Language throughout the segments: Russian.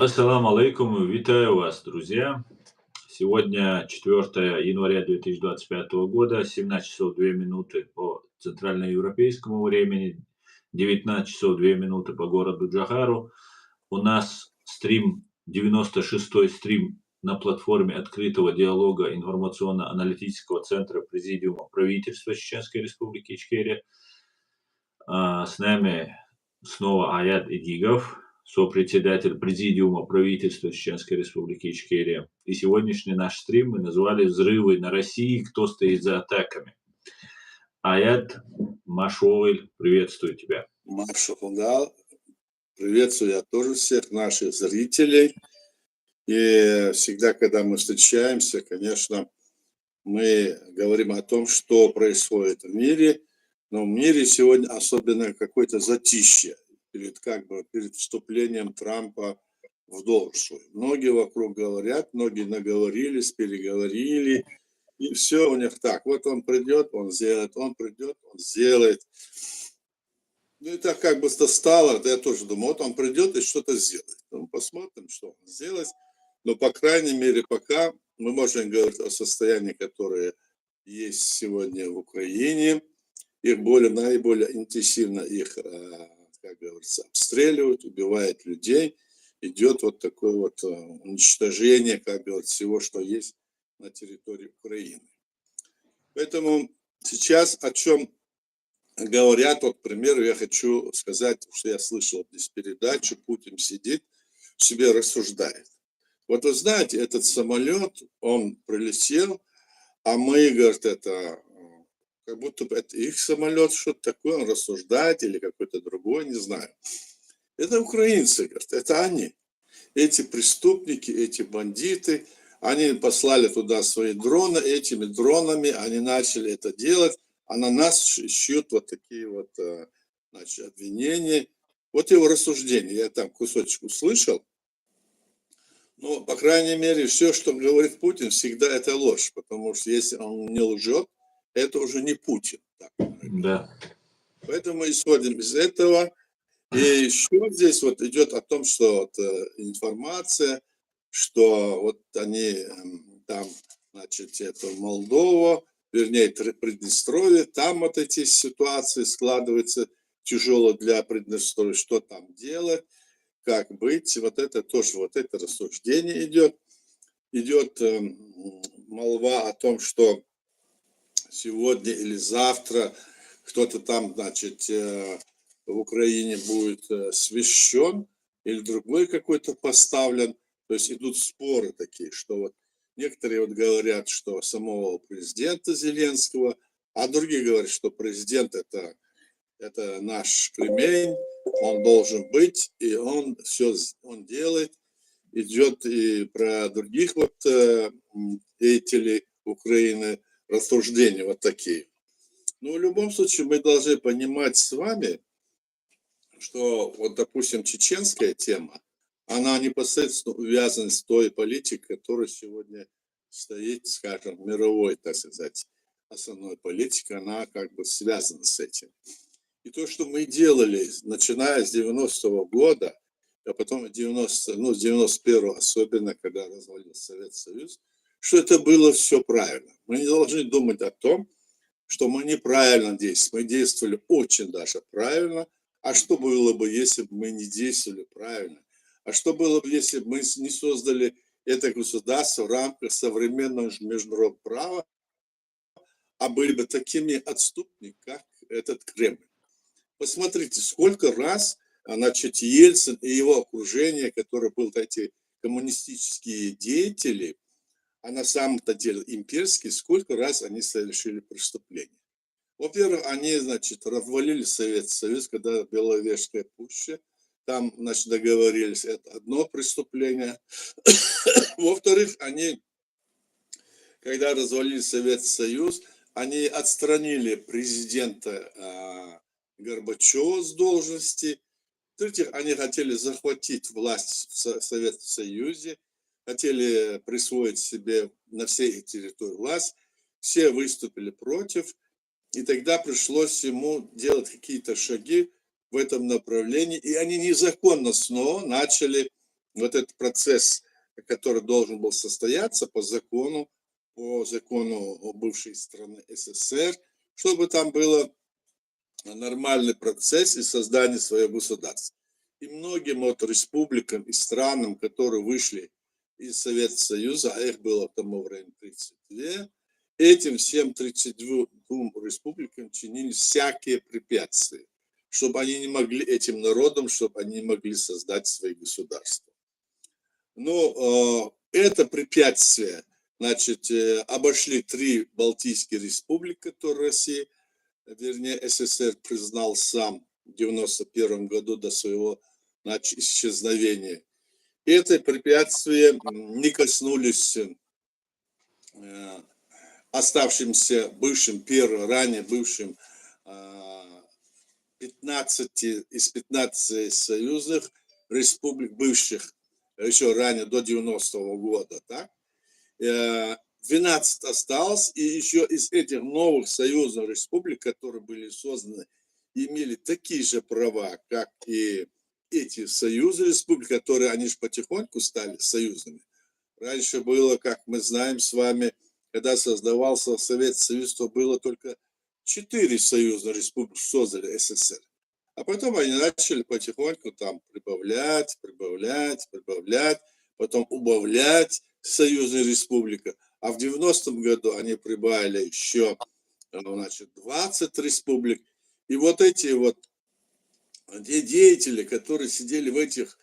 Ассаламу алейкум, витаю вас, друзья. Сегодня 4 января 2025 года, 17 часов 2 минуты по центральноевропейскому времени, 19 часов 2 минуты по городу Джахару. У нас стрим, 96-й стрим на платформе открытого диалога информационно-аналитического центра Президиума правительства Чеченской Республики Ичкерия. С нами снова Аят Идигов, сопредседатель Президиума правительства Чеченской Республики Ичкерия. И сегодняшний наш стрим мы назвали «Взрывы на России. Кто стоит за атаками?». Аят Машовель, приветствую тебя. Машовел, приветствую я тоже всех наших зрителей. И всегда, когда мы встречаемся, конечно, мы говорим о том, что происходит в мире. Но в мире сегодня особенно какое-то затишье перед вступлением Трампа в должность. Многие вокруг говорят, многие наговорились, переговорили, и все у них так. Вот он придет, он сделает, он придет, он сделает. Ну и так как бы стало, я тоже думаю, вот он придет и что-то сделает. Ну, посмотрим, что он сделает. Но, по крайней мере, пока мы можем говорить о состоянии, которое есть сегодня в Украине. Их наиболее интенсивно их, как говорится, обстреливают, убивают людей. Идет вот такое вот уничтожение, как говорится, всего, что есть на территории Украины. Поэтому сейчас о чем говорят, вот, к примеру, я хочу сказать, что я слышал здесь передачу, Путин сидит, себе рассуждает. Вот вы знаете, этот самолет, он прилетел, а мы, говорит, это как будто бы это их самолет, что-то такое, он рассуждает, или какой-то другой, не знаю. Это украинцы, говорят, это они. Эти преступники, эти бандиты, они послали туда свои дроны, этими дронами они начали это делать, а на нас шьют вот такие вот, значит, обвинения. Вот его рассуждение, я там кусочек услышал. Но, по крайней мере, все, что говорит Путин, всегда это ложь, потому что если он не лжет, это уже не Путин. Да. Поэтому исходим из этого. И еще здесь вот идет о том, что вот информация, что вот они там, значит, это Молдова, вернее, Приднестровье, там вот эти ситуации складываются тяжело для Приднестровья, что там делать, как быть, вот это тоже, вот это рассуждение идет. Идет молва о том, что сегодня или завтра кто-то там, значит, в Украине будет священ или другой какой-то поставлен. То есть идут споры такие, что вот некоторые вот говорят, что самого президента Зеленского, а другие говорят, что президент это наш кремень, он должен быть, и он все он делает. Идет и про других вот деятелей Украины рассуждения вот такие. Но в любом случае мы должны понимать с вами, что вот, допустим, чеченская тема, она непосредственно увязана с той политикой, которая сегодня стоит, скажем, мировой, так сказать, основной политикой, она как бы связана с этим. И то, что мы делали, начиная с 90-го года, а потом с 91-го, особенно, когда развалился Советский Союз, что это было все правильно. Мы не должны думать о том, что мы неправильно действовали. Мы действовали очень даже правильно. А что было бы, если бы мы не действовали правильно? А что было бы, если бы мы не создали это государство в рамках современного международного права, а были бы такими отступниками, как этот Кремль? Посмотрите, сколько раз, значит, Ельцин и его окружение, которые были эти коммунистические деятели, а на самом-то деле имперские, сколько раз они совершили преступления. Во-первых, они, значит, развалили Советский Союз, когда Беловежская пуща, там, значит, договорились, это одно преступление. Во-вторых, они, когда развалили Советский Союз, они отстранили президента Горбачева с должности. В-третьих, они хотели захватить власть в Советском Союзе, хотели присвоить себе на всей территории власть. Все выступили против. И тогда пришлось ему делать какие-то шаги в этом направлении. И они незаконно снова начали вот этот процесс, который должен был состояться по закону бывшей страны СССР, чтобы там было нормальный процесс и создание своего государства. И многим вот республикам и странам, которые вышли из Советского Союза, а их было к тому времени 32, этим всем 32 республикам чинили всякие препятствия, чтобы они не могли, этим народам, чтобы они не могли создать свои государства. Но это препятствие, значит, обошли 3 Балтийские республики, которые Россия, вернее, СССР признал сам в 1991 году до своего, значит, исчезновения. Это препятствия не коснулись оставшимся бывшим, ранее бывшим 15 из 15 союзных республик, бывших еще ранее до 90-го года, так? 12 осталось, и еще из этих новых союзных республик, которые были созданы, имели такие же права, как и эти союзы республик, которые они же потихоньку стали союзными. Раньше было, как мы знаем с вами, когда создавался Советский Союз, то было только 4 союзных республики, создали СССР. А потом они начали потихоньку там прибавлять, потом убавлять союзная республика. А в 90-м году они прибавили еще, значит, 20 республик. И вот эти вот деятели, которые сидели в этих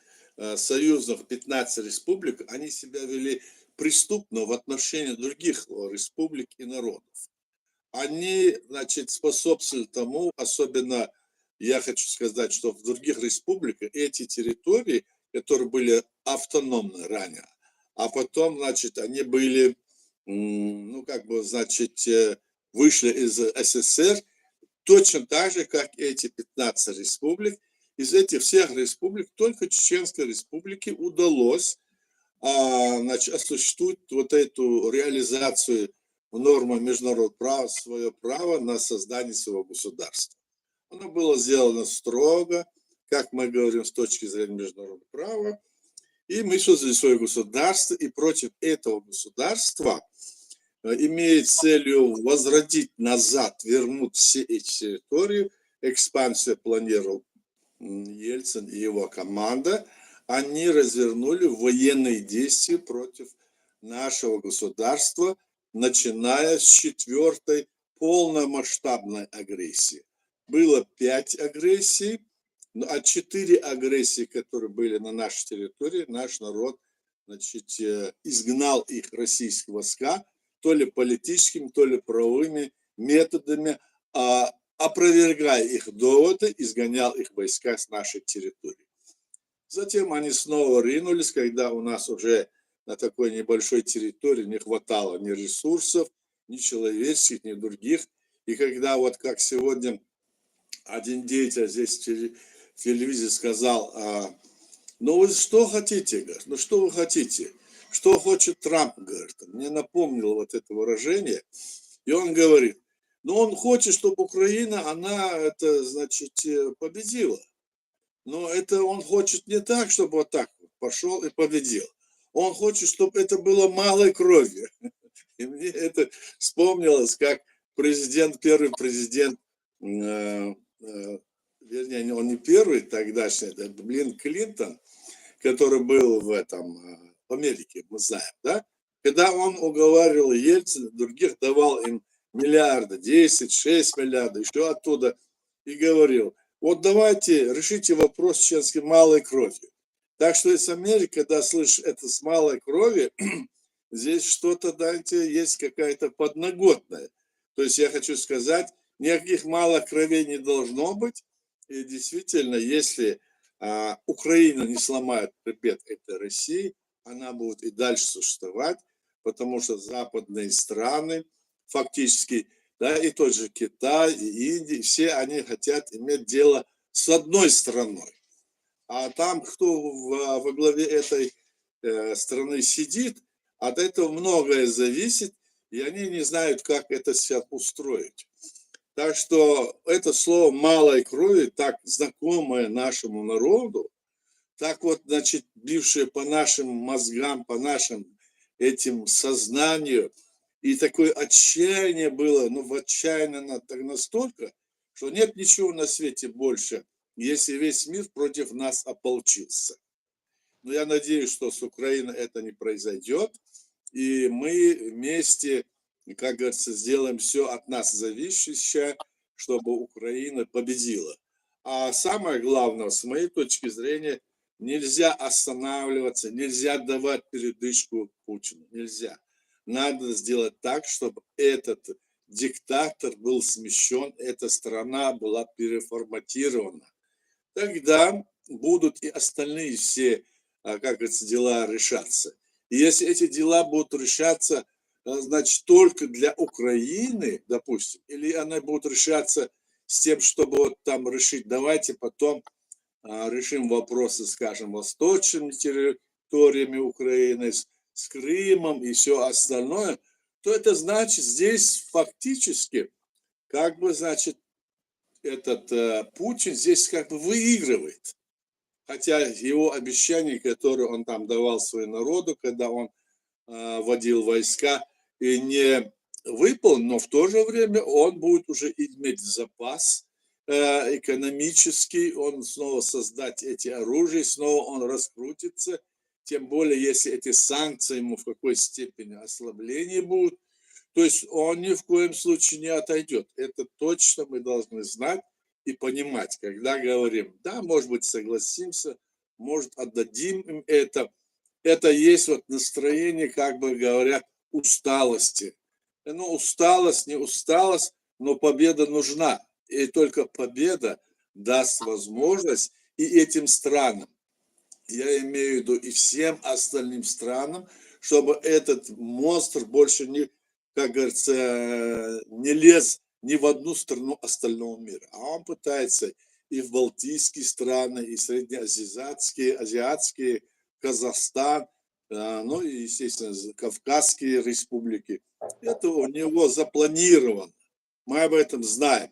союзных 15 республик, они себя вели преступно в отношении других республик и народов. Они, значит, способствовали тому, особенно я хочу сказать, что в других республиках эти территории, которые были автономны ранее, а потом, значит, они были, ну, как бы, значит, вышли из СССР, точно так же, как эти 15 республик. Из этих всех республик только Чеченской республике удалось, значит, осуществить вот эту реализацию нормы международного права, свое право на создание своего государства. Оно было сделано строго, как мы говорим, с точки зрения международного права. И мы создали свое государство, и против этого государства имеет целью возродить назад, вернуть все эти территории. Экспансию планировал Ельцин и его команда. Они развернули военные действия против нашего государства, начиная с 4-й полномасштабной агрессии. Было 5 агрессий, а 4 агрессии, которые были на нашей территории, наш народ, значит, изгнал их российские войска, то ли политическими, то ли правовыми методами, опровергая их доводы, изгонял их войска с нашей территории. Затем они снова ринулись, когда у нас уже на такой небольшой территории не хватало ни ресурсов, ни человеческих, ни других. И когда вот как сегодня один деятель здесь в телевизии сказал, ну вы что хотите, говорит, ну что вы хотите, что хочет Трамп, говорит, мне напомнило вот это выражение, и он говорит, ну он хочет, чтобы Украина, она, это, значит, победила, но это он хочет не так, чтобы вот так вот пошел и победил, он хочет, чтобы это было малой кровью, и мне это вспомнилось, как первый президент, вернее, он не первый тогдашний, это Клинтон, который был в Америке, мы знаем, да? Когда он уговаривал Ельцина, других давал им миллиарды, 10, 6 миллиардов, еще оттуда, и говорил, вот давайте решите вопрос с чеченской малой кровью. Так что из Америки, когда слышишь это с малой кровью, здесь что-то, знаете, есть какая-то подноготная. То есть я хочу сказать, никаких малых кровей не должно быть. И действительно, если Украина не сломает хребет этой России, она будет и дальше существовать, потому что западные страны, фактически, да, и тот же Китай, и Индия, все они хотят иметь дело с одной страной. А там, кто во главе этой страны сидит, от этого многое зависит, и они не знают, как это себя устроить. Так что это слово «малой крови», так знакомое нашему народу, так вот, значит, бившие по нашим мозгам, по нашим этим сознанию, и такое отчаяние было, ну, в отчаянно так настолько, что нет ничего на свете больше, если весь мир против нас ополчился. Но я надеюсь, что с Украиной это не произойдет, и мы вместе, как говорится, сделаем все от нас зависящее, чтобы Украина победила. А самое главное, с моей точки зрения, нельзя останавливаться, нельзя давать передышку Путину, нельзя. Надо сделать так, чтобы этот диктатор был смещен, эта страна была переформатирована. Тогда будут и остальные все, как говорится, дела решаться. И если эти дела будут решаться, значит, только для Украины, допустим, или они будут решаться с тем, чтобы вот там решить, давайте потом решим вопросы, скажем, восточными территориями Украины, с Крымом и все остальное, то это значит, здесь фактически, как бы, значит, этот Путин здесь как бы выигрывает. Хотя его обещания, которые он там давал своему народу, когда он вводил войска, и не выполнен, но в то же время он будет уже иметь запас экономический, он снова создать эти оружия, снова он раскрутится, тем более, если эти санкции ему в какой степени ослабление будут, то есть он ни в коем случае не отойдет. Это точно мы должны знать и понимать, когда говорим, да, может быть, согласимся, может, отдадим им это. Это есть вот настроение, как бы говорят, усталости. Ну, усталость, не усталость, но победа нужна. И только победа даст возможность и этим странам, я имею в виду и всем остальным странам, чтобы этот монстр больше не, как говорится, не лез ни в одну страну остального мира. А он пытается и в балтийские страны, и азиатские, Казахстан, ну и, естественно, Кавказские республики. Это у него запланировано. Мы об этом знаем.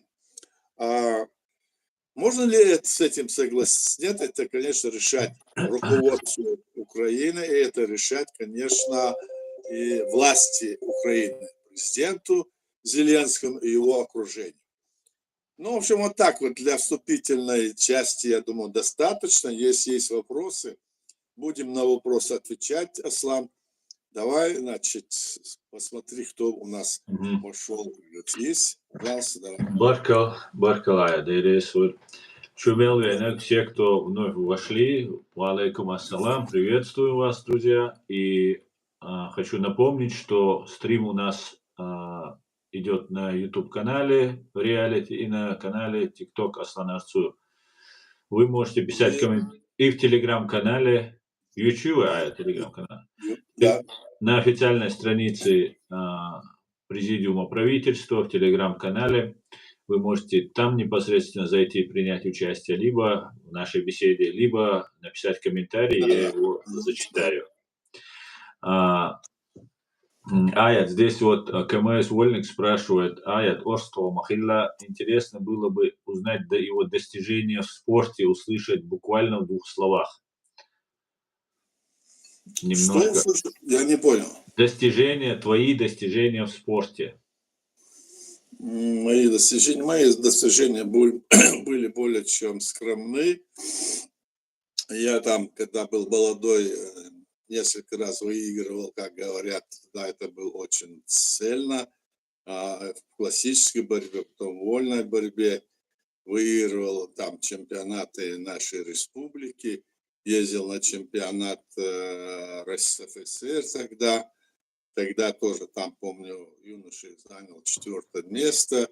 Можно ли с этим согласиться? Нет, это, конечно, решать руководство Украины, и это решать, конечно, и власти Украины, президенту Зеленскому и его окружению. Ну, в общем, вот так вот для вступительной части, я думаю, достаточно. Если есть вопросы, будем на вопросы отвечать, Аслан. Давай, значит, посмотри, кто у нас пошел. Есть? Пожалуйста, давай. Баркалая, Дейресур. Чумелвенек, все, кто вновь вошли, валейкум ассалам, приветствую вас, друзья. И хочу напомнить, что стрим у нас идет на YouTube-канале Reality и на канале TikTok Аслан Арцуев. Вы можете писать комментарии и в Телеграм-канале YouTube, Телеграм-канал. Да. На официальной странице Президиума правительства в Телеграм-канале. Вы можете там непосредственно зайти и принять участие либо в нашей беседе, либо написать комментарий, я его зачитаю. Аят, здесь вот КМС Вольник спрашивает, Аят, Орского Махилла, интересно было бы узнать его достижения в спорте, услышать буквально в 2 словах. Немножко. Что услышать? Я не понял. Твои достижения в спорте. Мои достижения были более чем скромны. Я там, когда был молодой, несколько раз выигрывал, как говорят, да, это было очень цельно. В классической борьбе, потом в вольной борьбе выигрывал там чемпионаты нашей республики, ездил на чемпионат РСФСР тогда тоже там, помню, юношей занял 4-е место,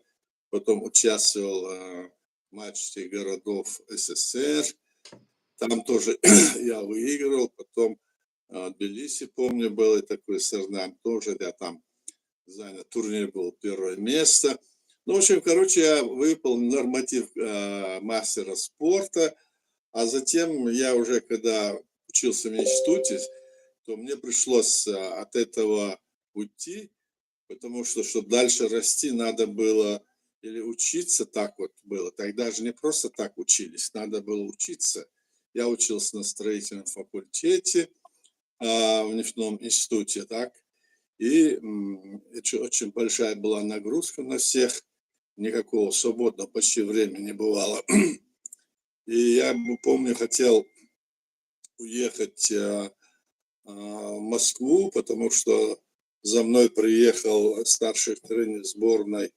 потом участвовал в матче городов СССР, там тоже я выигрывал, потом в Тбилиси, помню, был и такой Сарнам, тоже я там занял, турнир был 1-е место. Ну, в общем, короче, я выполнил норматив мастера спорта, а затем я уже, когда учился в институте, то мне пришлось от этого уйти, потому что, чтобы дальше расти, надо было или учиться, так вот было. Тогда же не просто так учились, надо было учиться. Я учился на строительном факультете в нефтяном институте, так. И очень большая была нагрузка на всех, никакого свободного почти времени не бывало. И я помню, хотел уехать в Москву, потому что за мной приехал старший тренер сборной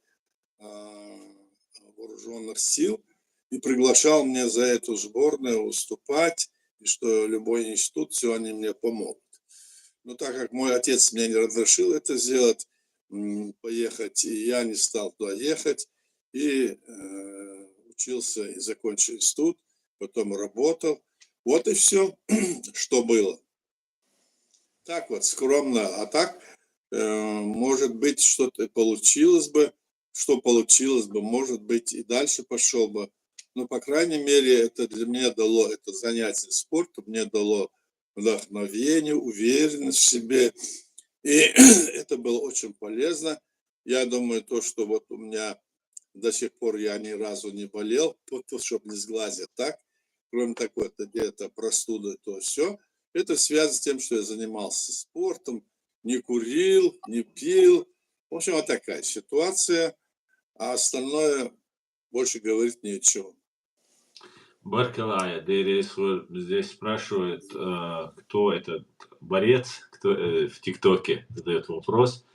вооруженных сил и приглашал меня за эту сборную выступать, и что любой институт, все они мне помогут. Но так как мой отец мне не разрешил это сделать, поехать, и я не стал туда ехать, и учился и закончил институт, потом работал. Вот и все, что было. Так вот, скромно. А так, может быть, что-то получилось бы, что получилось бы, может быть, и дальше пошел бы. Но, по крайней мере, это для меня дало, это занятие спортом, мне дало вдохновение, уверенность в себе. И это было очень полезно. Я думаю, то, что вот у меня до сих пор я ни разу не болел, чтобы не сглазить, так? Кроме такой-то где-то простуды, то все. Это связано с тем, что я занимался спортом, не курил, не пил. В общем, вот такая ситуация. А остальное больше говорить нечего. Баркалая, здесь спрашивает, кто этот борец, кто в ТикТоке задает вопрос.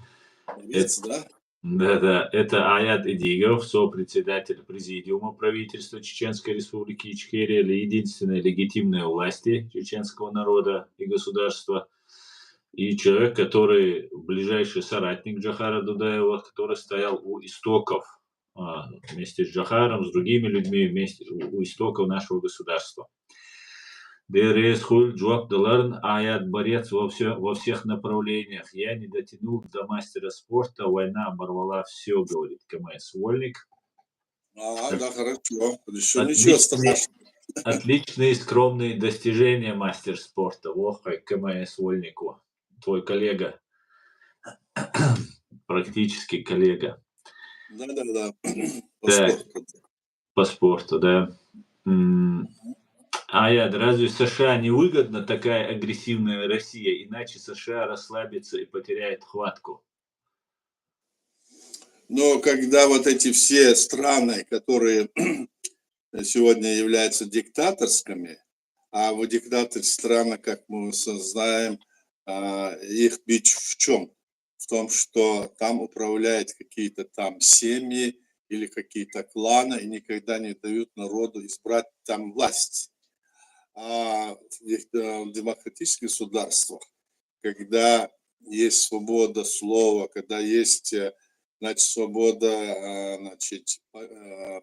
Овец, да? Да, это Аят Эдигов, сопредседатель президиума правительства Чеченской Республики Ичкерия, единственной легитимной власти чеченского народа и государства, и человек, который ближайший соратник Джохара Дудаева, который стоял у истоков вместе с Джохаром, с другими людьми, вместе у истоков нашего государства. Дересхуль Джуабдаларн Аят борец во всех направлениях. Я не дотянул до мастера спорта, война оборвала все, говорит КМС Вольник. Да, хорошо. Еще ничего Отличные, страшного. отличные скромные достижения, мастер спорта. Ох, КМС Вольнику. Твой коллега, практически коллега. Да. По Так, спорту. по спорту, да. Аят, разве США не выгодна такая агрессивная Россия? Иначе США расслабится и потеряет хватку. Но когда вот эти все страны, которые сегодня являются диктаторскими, а в диктаторских странах, как мы знаем, их бич в чем? В том, что там управляют какие-то там семьи или какие-то кланы и никогда не дают народу избрать там власть. А в демократических государствах, когда есть свобода слова, когда есть, значит, свобода, значит,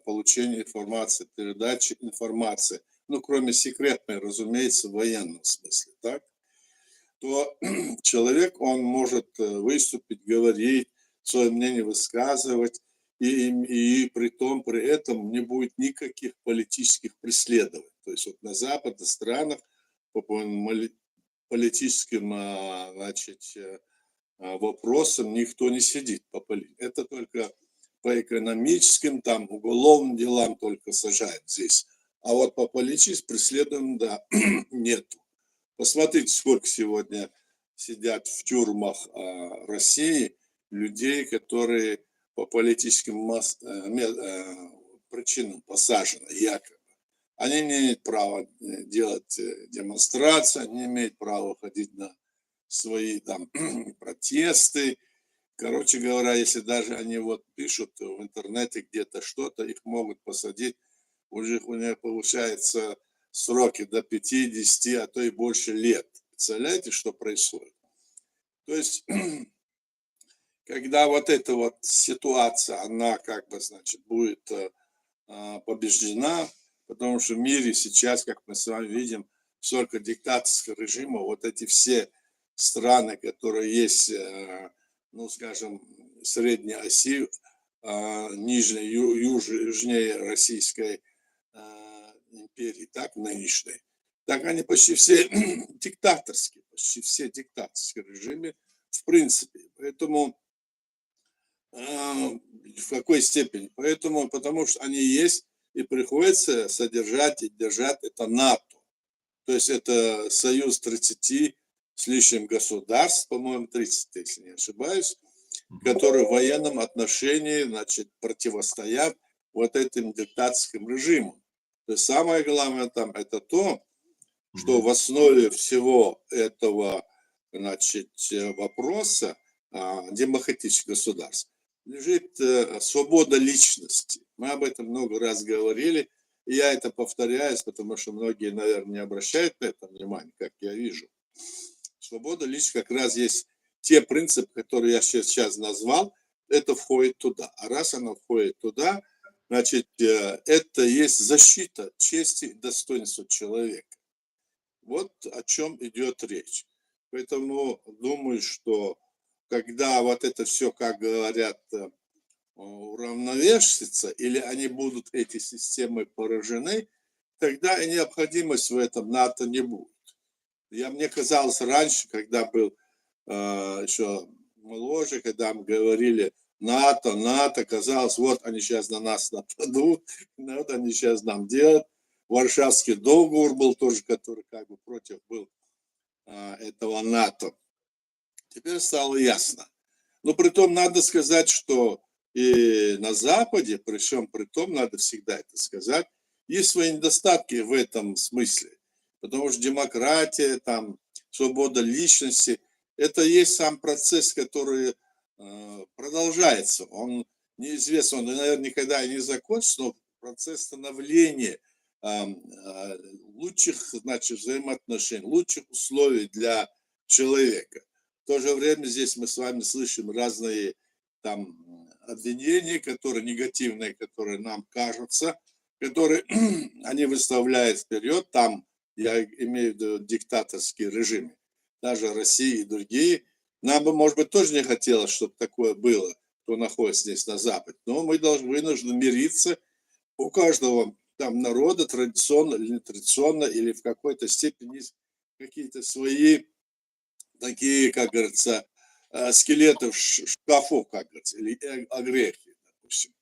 получения информации, передачи информации, ну, кроме секретной, разумеется, в военном смысле, так, то человек, он может выступить, говорить, свое мнение высказывать, и при этом не будет никаких политических преследований. То есть вот на западных странах по политическим, значит, вопросам никто не сидит. Это только по экономическим, там, уголовным делам только сажают здесь. А вот по политическим преследованиям, да, нету. Посмотрите, сколько сегодня сидят в тюрьмах России людей, которые по политическим причинам посажены, якобы. Они не имеют права делать демонстрации, они не имеют права ходить на свои там протесты. Короче говоря, если даже они вот пишут в интернете где-то что-то, их могут посадить, у них получается сроки до 50, а то и больше лет. Представляете, что происходит? То есть, когда вот эта вот ситуация, она как бы, значит, будет побеждена, потому что в мире сейчас, как мы с вами видим, столько диктаторского режима, вот эти все страны, которые есть, ну, скажем, средней оси, нижней, южнее Российской империи, так, нынешней, так они почти все диктаторские, почти все диктаторские режимы в принципе. Поэтому в какой степени? Поэтому, потому что они есть, и приходится содержать и держать это НАТО. То есть это союз 30 с лишним государств, по-моему, 30, если не ошибаюсь, которые в военном отношении, значит, противостоят вот этим диктаторским режимам. То есть самое главное там это то, что в основе всего этого, значит, вопроса демократических государств лежит свобода личности. Мы об этом много раз говорили, и я это повторяюсь, потому что многие, наверное, не обращают на это внимания, как я вижу. Свобода личности как раз есть те принципы, которые я сейчас назвал, это входит туда. А раз оно входит туда, значит, это есть защита чести и достоинства человека. Вот о чем идет речь. Поэтому думаю, что когда вот это все, как говорят, уравновесится, или они будут, эти системы, поражены, тогда и необходимость в этом НАТО не будет. Мне казалось раньше, когда был еще моложе, когда мы говорили НАТО, НАТО, казалось, вот они сейчас на нас нападут, вот они сейчас нам делают. Варшавский договор был тоже, который как бы против был этого НАТО. Теперь стало ясно. Но при том надо сказать, что и на Западе, причем при том надо всегда это сказать, есть свои недостатки в этом смысле. Потому что демократия, там, свобода личности, это есть сам процесс, который продолжается. Он неизвестен, он, наверное, никогда и не закончится, но процесс становления лучших, значит, взаимоотношений, лучших условий для человека. В то же время здесь мы с вами слышим разные там обвинения, которые негативные, которые нам кажутся, которые они выставляют вперед, там, я имею в виду диктаторские режимы, даже Россия и другие. Нам бы, может быть, тоже не хотелось, чтобы такое было, кто находится здесь на Западе, но мы вынуждены мириться. У каждого там народа традиционно или нетрадиционно, или в какой-то степени есть какие-то свои такие, как говорится, скелеты шкафов, как говорится, или огрехи, допустим.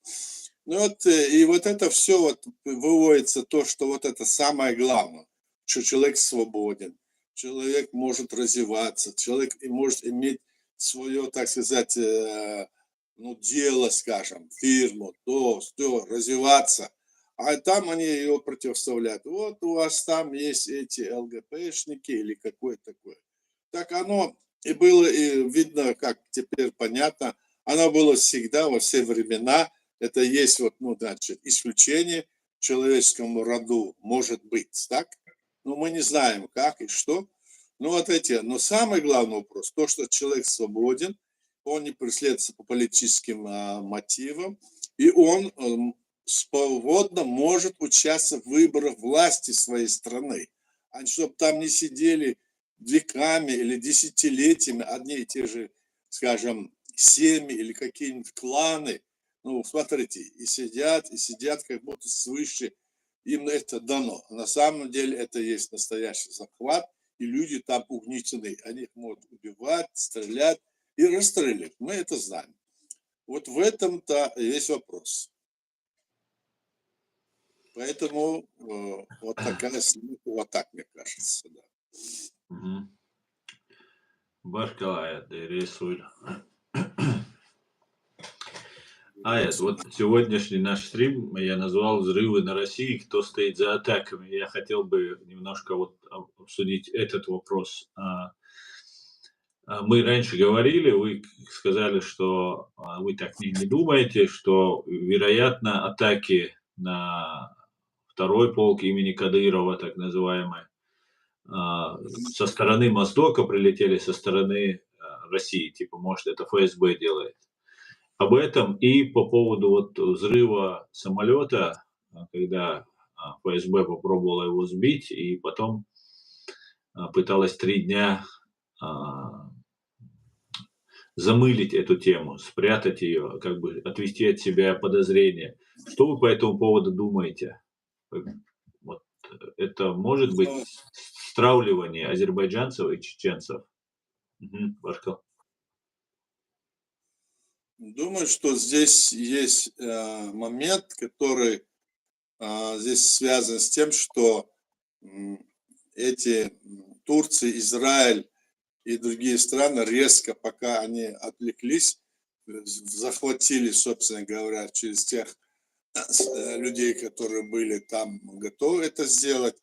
Ну вот, и вот это все вот выводится то, что вот это самое главное, что человек свободен, человек может развиваться, человек может иметь свое, так сказать, ну, дело, скажем, фирму, то, развиваться. А там они его противоставляют. Вот у вас там есть эти ЛГБТшники или какое-то такое. Так оно и было, и видно, как теперь понятно, оно было всегда, во все времена. Это есть вот, ну, значит, исключение в человеческом роду может быть, так? Но мы не знаем, как и что. Ну, вот эти, но самый главный вопрос, то, что человек свободен, он не преследуется по политическим мотивам, и он свободно может участвовать в выборах власти своей страны. А чтобы там не сидели веками или десятилетиями одни и те же, скажем, семьи или какие-нибудь кланы, ну, смотрите, и сидят, как будто свыше им это дано. На самом деле это есть настоящий захват, и люди там угнетены. Они их могут убивать, стрелять и расстреливать. Мы это знаем. Вот в этом-то весь вопрос. Поэтому вот такая ссылка, вот так, мне кажется, да. Башкалая, рисуй. Это вот сегодняшний наш стрим я назвал «Взрывы на России. Кто стоит за атаками?». Я хотел бы немножко вот обсудить этот вопрос. Мы раньше говорили, вы сказали, что вы так не думаете, что, вероятно, атаки на второй полк имени Кадырова, так называемый, со стороны Моздока прилетели, со стороны России. Типа, может, это ФСБ делает. Об этом и по поводу вот взрыва самолета, когда ФСБ попробовала его сбить, и потом пыталась 3 дня замылить эту тему, спрятать ее, как бы отвести от себя подозрения. Что вы по этому поводу думаете? Вот это может быть стравливание азербайджанцев и чеченцев? Башкал. Думаю, что здесь есть момент, который здесь связан с тем, что эти Турция, Израиль и другие страны резко, пока они отвлеклись, захватили, собственно говоря, через тех людей, которые были там готовы это сделать,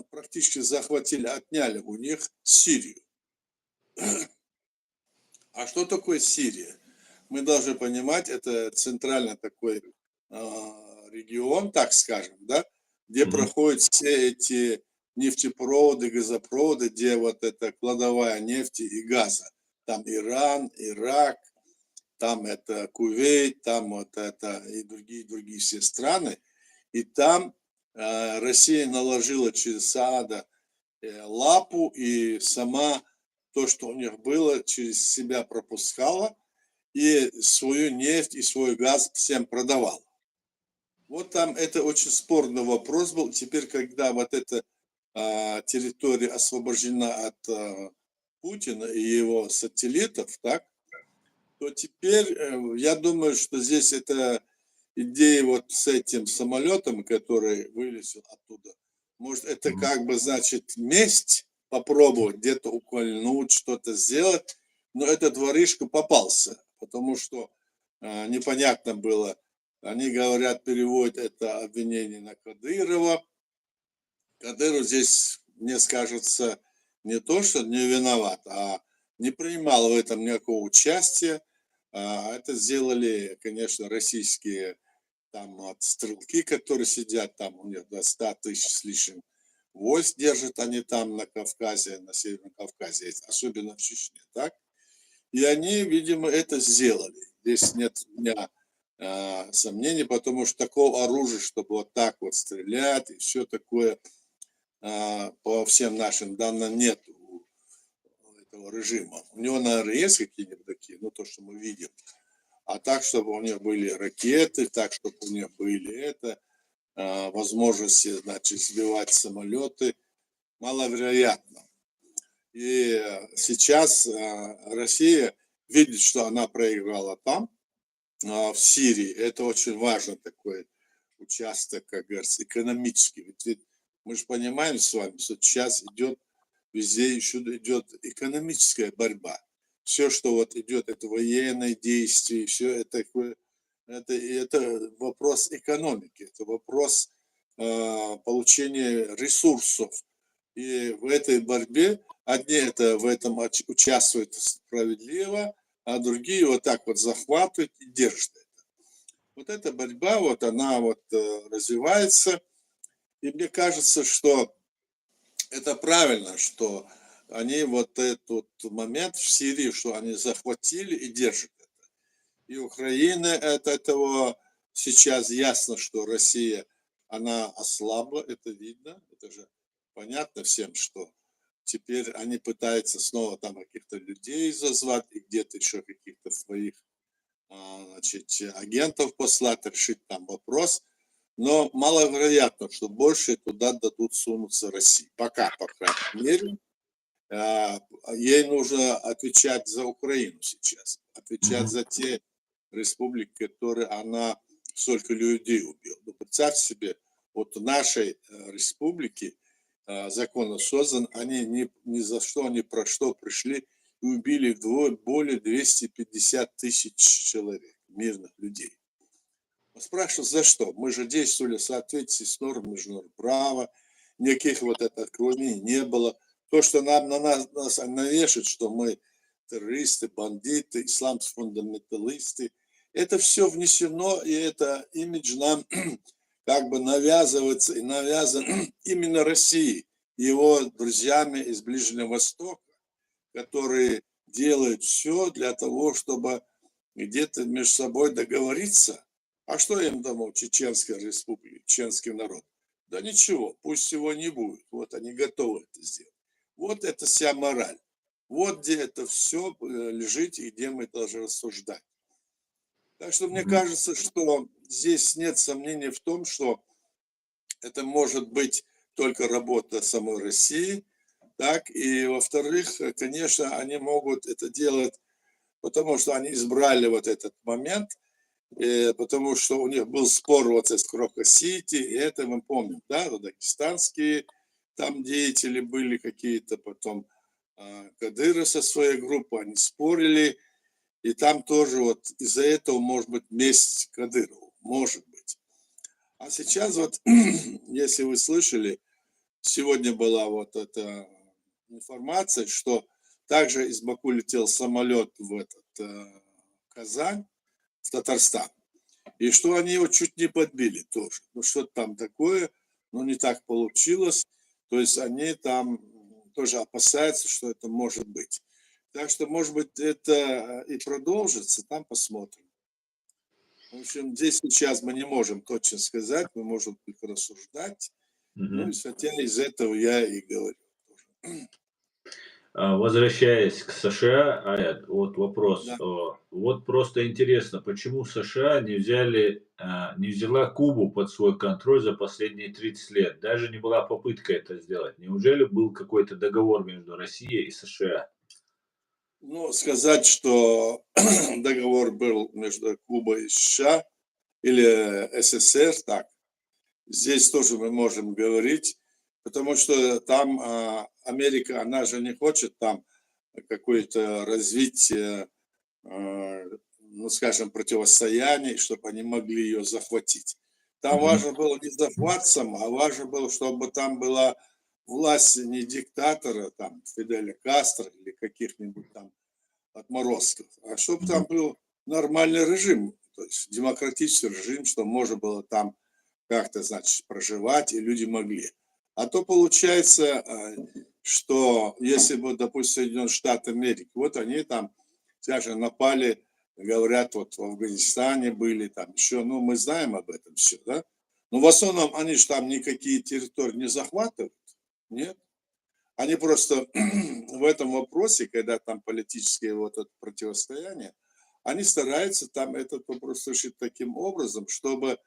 практически захватили, отняли у них Сирию. А что такое Сирия? Мы должны понимать, это центральный такой регион, так скажем, да, где Мгм. проходят все эти нефтепроводы, газопроводы, где вот эта кладовая нефти и газа. Там Иран, Ирак, там это Кувейт, там вот это и другие все страны. И там Россия наложила через Саада лапу, и сама то, что у них было, через себя пропускала, и свою нефть и свой газ всем продавала. Вот там это очень спорный вопрос был. Теперь, когда вот эта территория освобождена от Путина и его сателлитов, так, то теперь я думаю, что здесь эта идея вот с этим самолетом, который вылетел оттуда, может, это Мгм. как бы, значит, месть, попробовать где-то укольнуть, что-то сделать, но этот воришка попался, потому что непонятно было, они говорят, переводят это обвинение на Кадырова. Кадыров здесь, мне кажется, не то, что не виноват, а не принимал в этом никакого участия. Это сделали, конечно, российские там вот стрелки, которые сидят там, у них до 100 тысяч с лишним войск держат они там на Кавказе, на Северном Кавказе, особенно в Чечне, так? И они, видимо, это сделали. Здесь нет у меня сомнений, потому что такого оружия, чтобы вот так вот стрелять и все такое, по всем нашим данным нет у этого режима. У него, наверное, есть какие-нибудь такие, ну, то, что мы видим. А так, чтобы у них были ракеты, так, чтобы у них были возможности, значит, сбивать самолеты, маловероятно. И сейчас Россия видит, что она проиграла там, в Сирии. Это очень важный такой участок, как говорится, экономический. Ведь мы же понимаем с вами, что сейчас идет везде еще идет экономическая борьба. Все, что вот идет, это военные действия, все это такое, это вопрос экономики, это вопрос получения ресурсов. И в этой борьбе одни это в этом участвуют справедливо, а другие вот так вот захватывают и держат это. Вот эта борьба, вот она вот развивается, и мне кажется, что это правильно, что они вот этот момент в Сирии, что они захватили и держат это. И Украина от этого сейчас ясно, что Россия, она ослабла, это видно, это же понятно всем, что теперь они пытаются снова там каких-то людей зазвать и где-то еще каких-то своих значит, агентов послать, решить там вопрос. Но маловероятно, что больше туда дадут сунуться России. Пока, по крайней мере. Ей нужно отвечать за Украину сейчас. Отвечать Мгм. за те республики, которые она столько людей убила. Ну, представьте себе, вот в нашей республике законно создан, они ни за что, ни про что пришли и убили более 250 тысяч человек, мирных людей. Спрашивают, за что? Мы же действовали в соответствии с нормами международного права, никаких вот это отклонений не было. То, что нам на нас навешивают, что мы террористы, бандиты, исламские фундаменталисты, это все внесено, и это имидж нам как бы навязывается и навязан именно России, его друзьями из Ближнего Востока, которые делают все для того, чтобы где-то между собой договориться. А что им тому Чеченская республика, чеченский народ? Да ничего, пусть его не будет. Вот они готовы это сделать. Вот это вся мораль. Вот где это все лежит и где мы должны рассуждать. Так что мне Мгм. кажется, что здесь нет сомнений в том, что это может быть только работа самой России. Так, и во-вторых, конечно, они могут это делать, потому что они избрали вот этот момент, потому что у них был спор вот с Крока-Сити, и это мы помним, да, вот дагестанские там деятели были какие-то, потом Кадыров со своей группой, они спорили, и там тоже вот из-за этого может быть месть Кадырову, может быть. А сейчас вот, если вы слышали, сегодня была вот эта информация, что также из Баку летел самолет в Казань, в Татарстан, и что они его чуть не подбили тоже. Ну, что-то там такое, но не так получилось. То есть они там тоже опасаются, что это может быть. Так что, может быть, это и продолжится, там посмотрим. В общем, здесь сейчас мы не можем точно сказать, мы можем только рассуждать. Ну, исходя из этого я и говорю. Возвращаясь к США, вот вопрос. Да. Вот просто интересно, почему США не взяла Кубу под свой контроль за последние 30 лет? Даже не была попытка это сделать. Неужели был какой-то договор между Россией и США? Ну, сказать, что договор был между Кубой и США или СССР, так, здесь тоже мы можем говорить, потому что там Америка, она же не хочет там какое-то развитие, ну, скажем, противостояний, чтобы они могли ее захватить. Там Мгм. важно было не захват сам, а важно было, чтобы там была власть не диктатора, там, Фиделя Кастро или каких-нибудь там отморозков, а чтобы там Мгм. был нормальный режим, то есть демократический режим, чтобы можно было там как-то, значит, проживать, и люди могли. А то получается, что если бы, допустим, Соединенные Штаты Америки, вот они там, скажем, напали, говорят, вот в Афганистане были, там еще, ну, мы знаем об этом все, да? Но в основном они же там никакие территории не захватывают, нет? Они просто в этом вопросе, когда там политические вот это противостояние, они стараются там этот вопрос решить таким образом, чтобы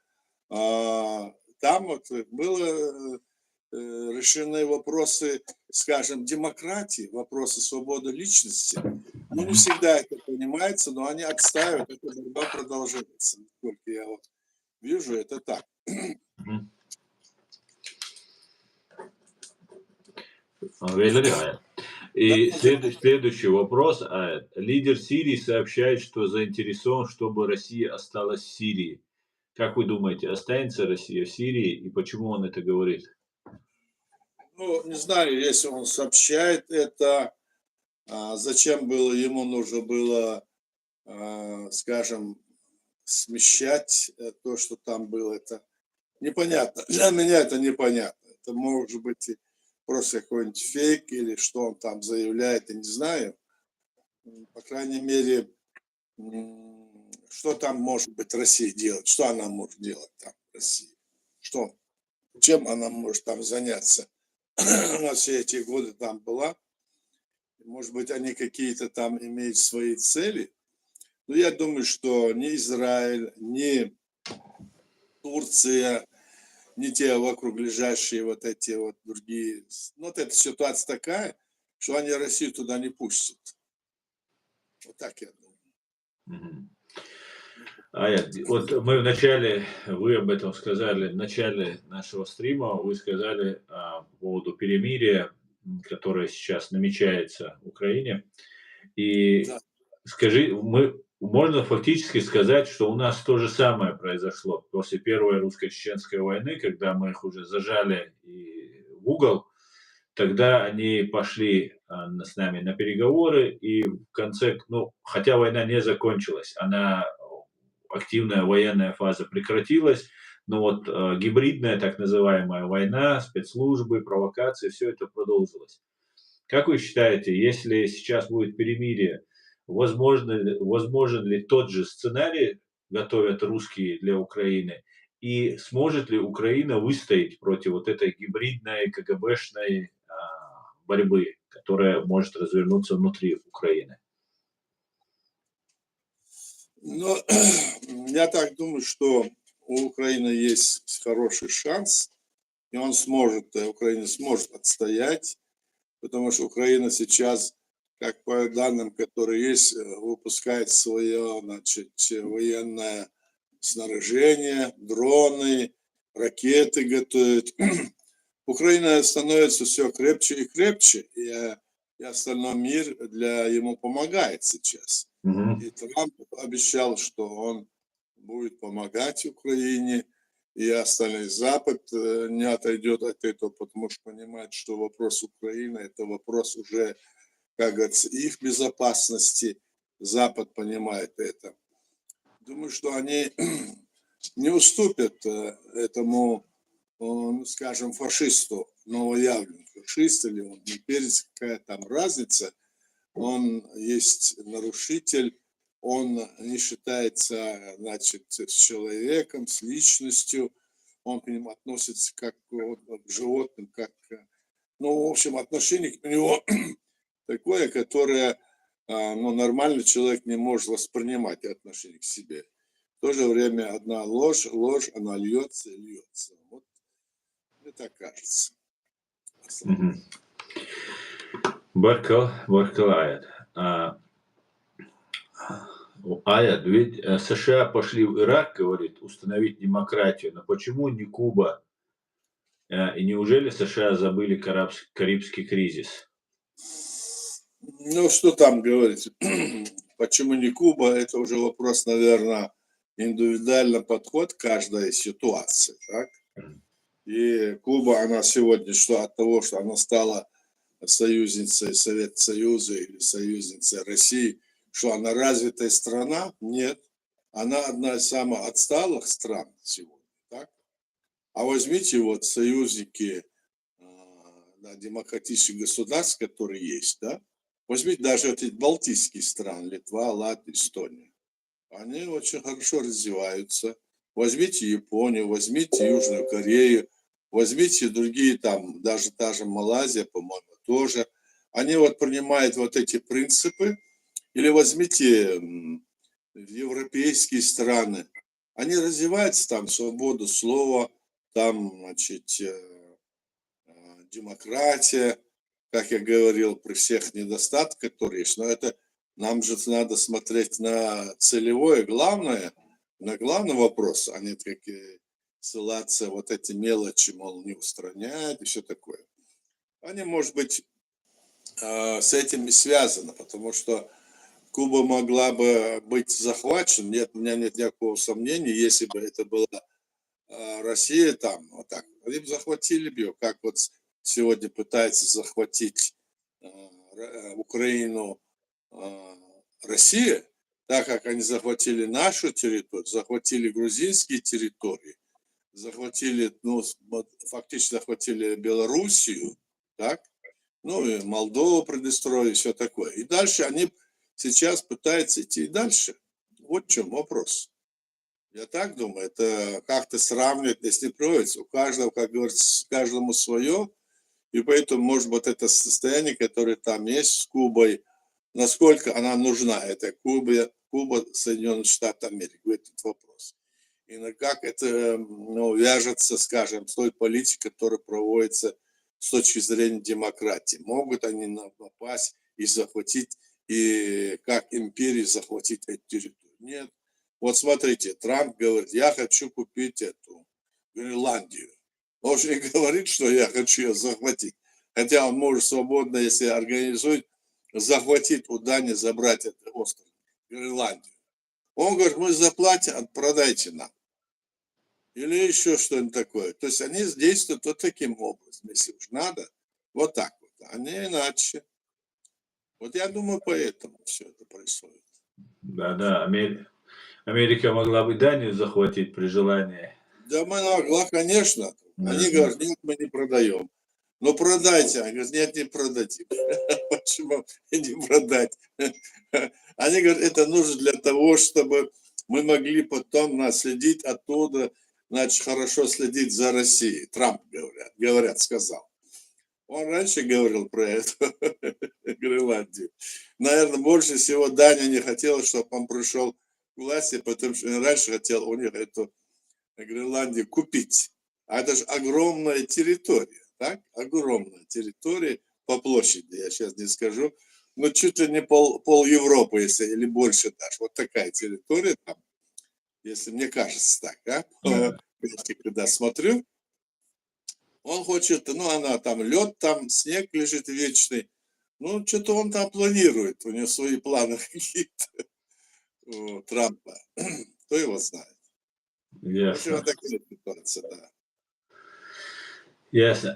там вот было решены вопросы, скажем, демократии, вопросы свободы личности. Ну, не Мгм. всегда это понимается, но они отстаивают, эта борьба продолжается. Насколько я вот вижу, это так. Мгм. Великолепно. Да, И да. следующий вопрос. Лидер Сирии сообщает, что заинтересован, чтобы Россия осталась в Сирии. Как вы думаете, останется Россия в Сирии и почему он это говорит? Ну, не знаю, если он сообщает это, зачем было, ему нужно было, скажем, смещать то, что там было, это непонятно. Для меня это непонятно. Это может быть и просто какой-нибудь фейк или что он там заявляет, я не знаю. По крайней мере, что там может быть Россия делать, что она может делать там в России, что, чем она может там заняться. Она все эти годы там была, может быть, они какие-то там имеют свои цели, но я думаю, что ни Израиль, ни Турция, не те вокруг лежащие вот эти вот другие. Ну, вот эта ситуация такая, что они Россию туда не пустят. Вот так я думаю. Мгм. Вот мы в начале, вы об этом сказали, в начале нашего стрима, вы сказали по поводу перемирия, которое сейчас намечается в Украине. И Да. можно фактически сказать, что у нас то же самое произошло после Первой русско-чеченской войны, когда мы их уже зажали и в угол. Тогда они пошли с нами на переговоры, и в конце, ну, хотя война не закончилась, активная военная фаза прекратилась, но вот гибридная так называемая война, спецслужбы, провокации, все это продолжилось. Как вы считаете, если сейчас будет перемирие, возможен ли тот же сценарий, готовят русские для Украины, и сможет ли Украина выстоять против вот этой гибридной КГБшной борьбы, которая может развернуться внутри Украины? Но я так думаю, что у Украины есть хороший шанс, и Украина сможет отстоять, потому что Украина сейчас, как по данным, которые есть, выпускает свое, значит, военное снаряжение, дроны, ракеты готовит. Украина становится все крепче и крепче, и остальной мир ему помогает сейчас. Мгм. И Трамп обещал, что он будет помогать Украине, и остальной Запад не отойдет от этого, потому что понимает, что вопрос Украины – это вопрос уже, как говорится, их безопасности. Запад понимает это. Думаю, что они не уступят этому, ну, скажем, фашисту, новоявленному фашист или он не перец, какая там разница. Он есть нарушитель, он не считается, значит, с человеком, с личностью, он к ним относится как к животным, как, ну, в общем, отношение к него такое, которое, ну, нормальный человек не может воспринимать отношение к себе. В то же время одна ложь, она льется и льется. Вот мне так кажется. Мгм. Баркал Аят. Аят, ведь США пошли в Ирак, говорит, установить демократию, но почему не Куба? И неужели США забыли Карибский кризис? Ну, что там говорить? Почему не Куба? Это уже вопрос, наверное, индивидуальный подход к каждой ситуации. Так? И Куба, она сегодня, что от того, что она стала союзницей Советского Союза или союзницей России, что она развитая страна? Нет. Она одна из самых отсталых стран сегодня. Так? А возьмите вот союзники демократических государств, которые есть, да? Возьмите даже эти балтийские страны, Литва, Латвия, Эстония. Они очень хорошо развиваются. Возьмите Японию, возьмите Южную Корею, возьмите другие там, даже та же Малайзия, по-моему, тоже. Они вот принимают вот эти принципы. Или возьмите европейские страны. Они развиваются, там свободу слова, там, значит, демократия, как я говорил, при всех недостатках, которые есть. Но это нам же надо смотреть на целевое, главное, на главный вопрос, а не как ссылаться вот эти мелочи, мол, не устранять и все такое. Они, может быть, с этим и связаны, потому что Куба могла бы быть захвачена, нет, у меня нет никакого сомнения, если бы это была Россия там, вот так, они бы захватили бы ее, как вот сегодня пытается захватить Украину Россия, так как они захватили нашу территорию, захватили грузинские территории, захватили, ну, фактически захватили Белоруссию, так, ну, и Молдову предостроили, все такое. И дальше они сейчас пытаются идти дальше. Вот в чем вопрос. Я так думаю, это как-то сравнивать, если приводится. У каждого, как говорится, каждому свое. И поэтому, может быть, это состояние, которое там есть с Кубой, насколько она нужна, это Куба Соединенных Штатов Америки, в этот вопрос. И как это, ну, вяжется, скажем, с той политикой, которая проводится с точки зрения демократии. Могут они напасть и захватить, и как империи захватить эту территорию? Нет. Вот смотрите, Трамп говорит, я хочу купить эту Гренландию. Он же не говорит, что я хочу ее захватить. Хотя он может свободно, если организует, захватить у Дании, забрать этот остров, Гренландию. Он говорит, мы заплатим, продайте нам. Или еще что-нибудь такое. То есть они действуют вот таким образом. Если уж надо, вот так вот. А не иначе. Вот я думаю, поэтому все это происходит. Да, Америка могла бы Данию захватить при желании. Да мы могла, конечно. Они Мгм. говорят, нет, мы не продаем. Ну продайте. Они говорят, нет, не продадим. Почему не продать? Они говорят, это нужно для того, чтобы мы могли потом наследить оттуда, значит, хорошо следить за Россией. Трамп, говорят, сказал. Он раньше говорил про это, Гренландию. Наверное, больше всего Дания не хотела, чтобы он пришел к власти, потому что он раньше хотел у них эту Гренландию купить. А это же огромная территория, так? Огромная территория по площади, я сейчас не скажу. Но чуть ли не пол Европы, если, или больше даже. Вот такая территория там, если мне кажется так, а? Да. Я когда смотрю. Он хочет, ну, она там лед, там снег лежит вечный. Ну, что-то он там планирует, у него свои планы какие-то у Трампа. Кто его знает. В общем, вот Ясно. такая ситуация, да. Ясно.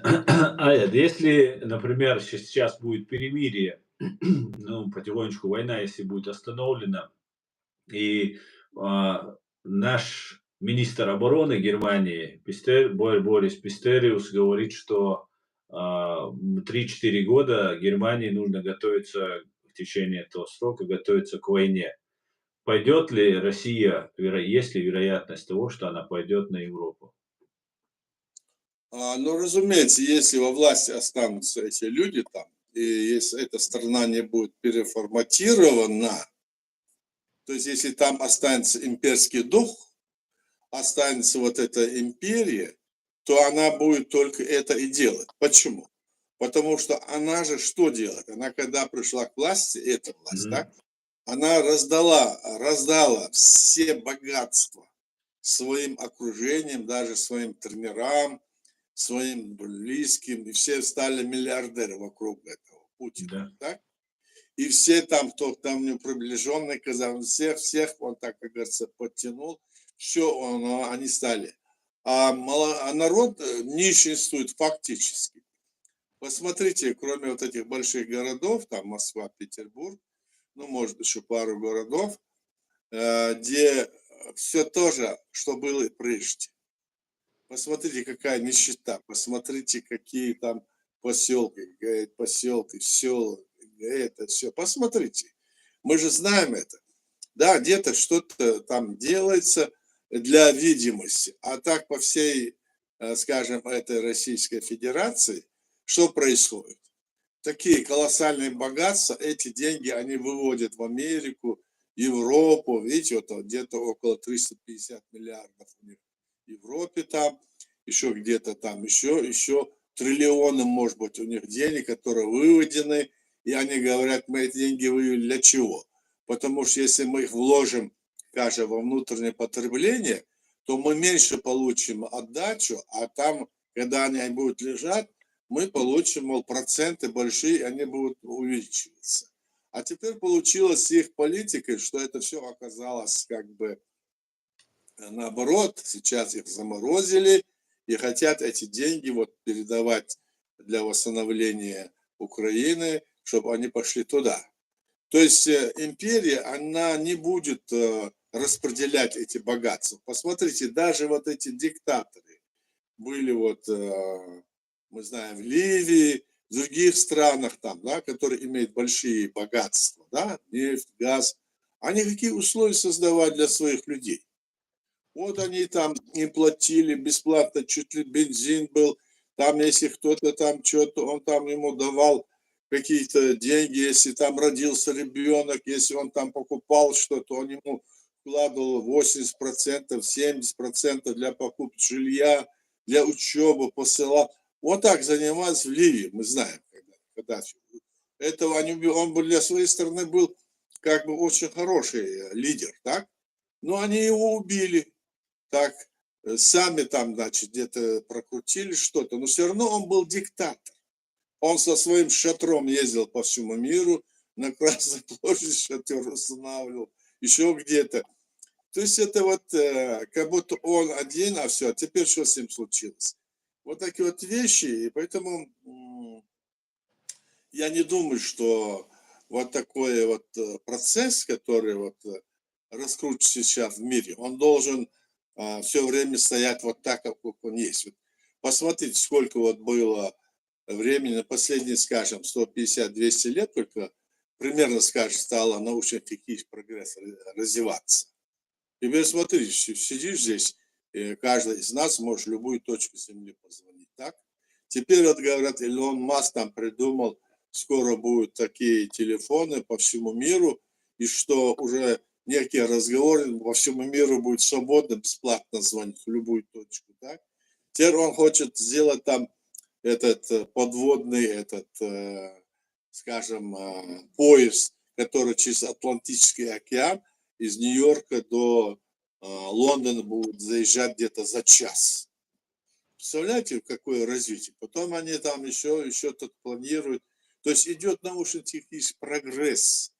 А если, например, сейчас будет перемирие, ну, потихонечку война, если будет остановлена, и наш министр обороны Германии Борис Пистериус говорит, что 3-4 года Германии нужно готовиться в течение этого срока, готовиться к войне. Пойдет ли Россия, есть ли вероятность того, что она пойдет на Европу? Ну, разумеется, если во власти останутся эти люди там, и если эта страна не будет переформатирована, то есть если там останется имперский дух, останется вот эта империя, то она будет только это и делать. Почему? Потому что она же что делает? Она когда пришла к власти, эта власть, Мгм. так, она раздала все богатства своим окружением, даже своим тренерам, своим близким, и все стали миллиардеры вокруг этого Путина, Да. так? И все там, кто там не приближенный, казалось, всех он так, как говорится, подтянул, все, они стали. А народ нищенствует фактически. Посмотрите, кроме вот этих больших городов, там Москва, Петербург, ну, может, еще пару городов, где все то же, что было и прежде. Посмотрите, какая нищета, посмотрите, какие там поселки, села, это все. Посмотрите, мы же знаем это. Да, где-то что-то там делается для видимости, а так по всей, скажем, этой Российской Федерации, что происходит? Такие колоссальные богатства, эти деньги они выводят в Америку, Европу, видите, вот где-то около 350 миллиардов у них в Европе там, еще где-то там, еще триллионы, может быть, у них денег, которые выведены, и они говорят, мы эти деньги вывели для чего? Потому что если мы их вложим, скажем, во внутреннее потребление, то мы меньше получим отдачу, а там, когда они будут лежать, мы получим, мол, проценты большие, они будут увеличиваться. А теперь получилось с их политикой, что это все оказалось как бы наоборот. Сейчас их заморозили и хотят эти деньги вот передавать для восстановления Украины, чтобы они пошли туда. То есть империя, она не будет распределять эти богатства. Посмотрите, даже вот эти диктаторы были вот, мы знаем, в Ливии, в других странах там, да, которые имеют большие богатства, да, нефть, газ. Они какие условия создавали для своих людей? Вот они там им платили бесплатно, чуть ли бензин был, там если кто-то там что-то, он там ему давал какие-то деньги, если там родился ребенок, если он там покупал что-то, он ему вкладывал 80%, 70% для покупки жилья, для учебы посылал. Вот так занимались в Ливии, мы знаем, когда этого он был для своей страны был как бы очень хороший лидер, так? Но они его убили, так, сами там, значит, где-то прокрутили что-то, но все равно он был диктатор. Он со своим шатром ездил по всему миру, на Красной площади шатер устанавливал, еще где-то. То есть это вот как будто он один, а все, а теперь что с ним случилось? Вот такие вот вещи, и поэтому я не думаю, что вот такой вот процесс, который вот раскручивается сейчас в мире, он должен все время стоять вот так, как он есть. Вот посмотрите, сколько вот было времени на последние, скажем, 150-200 лет только примерно, скажем, стало научно-технический прогресс развиваться. Теперь смотри, сидишь здесь, каждый из нас может в любую точку Земли позвонить, так? Теперь вот говорят, Илон Маск там придумал, скоро будут такие телефоны по всему миру, и что уже некие разговоры по всему миру будет свободно, бесплатно звонить в любую точку, так? Теперь он хочет сделать там этот подводный, этот, скажем, поезд, который через Атлантический океан из Нью-Йорка до Лондона будет заезжать где-то за час. Представляете, какое развитие? Потом они там еще тут планируют. То есть идет научно-технический прогресс.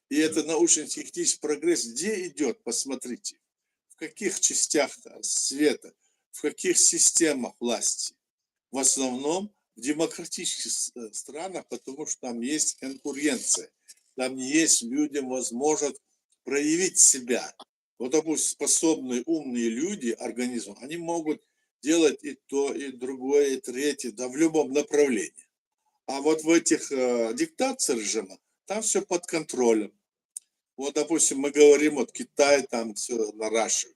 И это научно-технический прогресс где идет? Посмотрите. В каких частях света, в каких системах власти? В основном в демократических странах, потому что там есть конкуренция. Там есть людям возможность проявить себя. Вот, допустим, способные, умные люди, организм, они могут делать и то, и другое, и третье, да в любом направлении. А вот в этих диктациях режима, там все под контролем. Вот, допустим, мы говорим, вот Китай там все наращивает.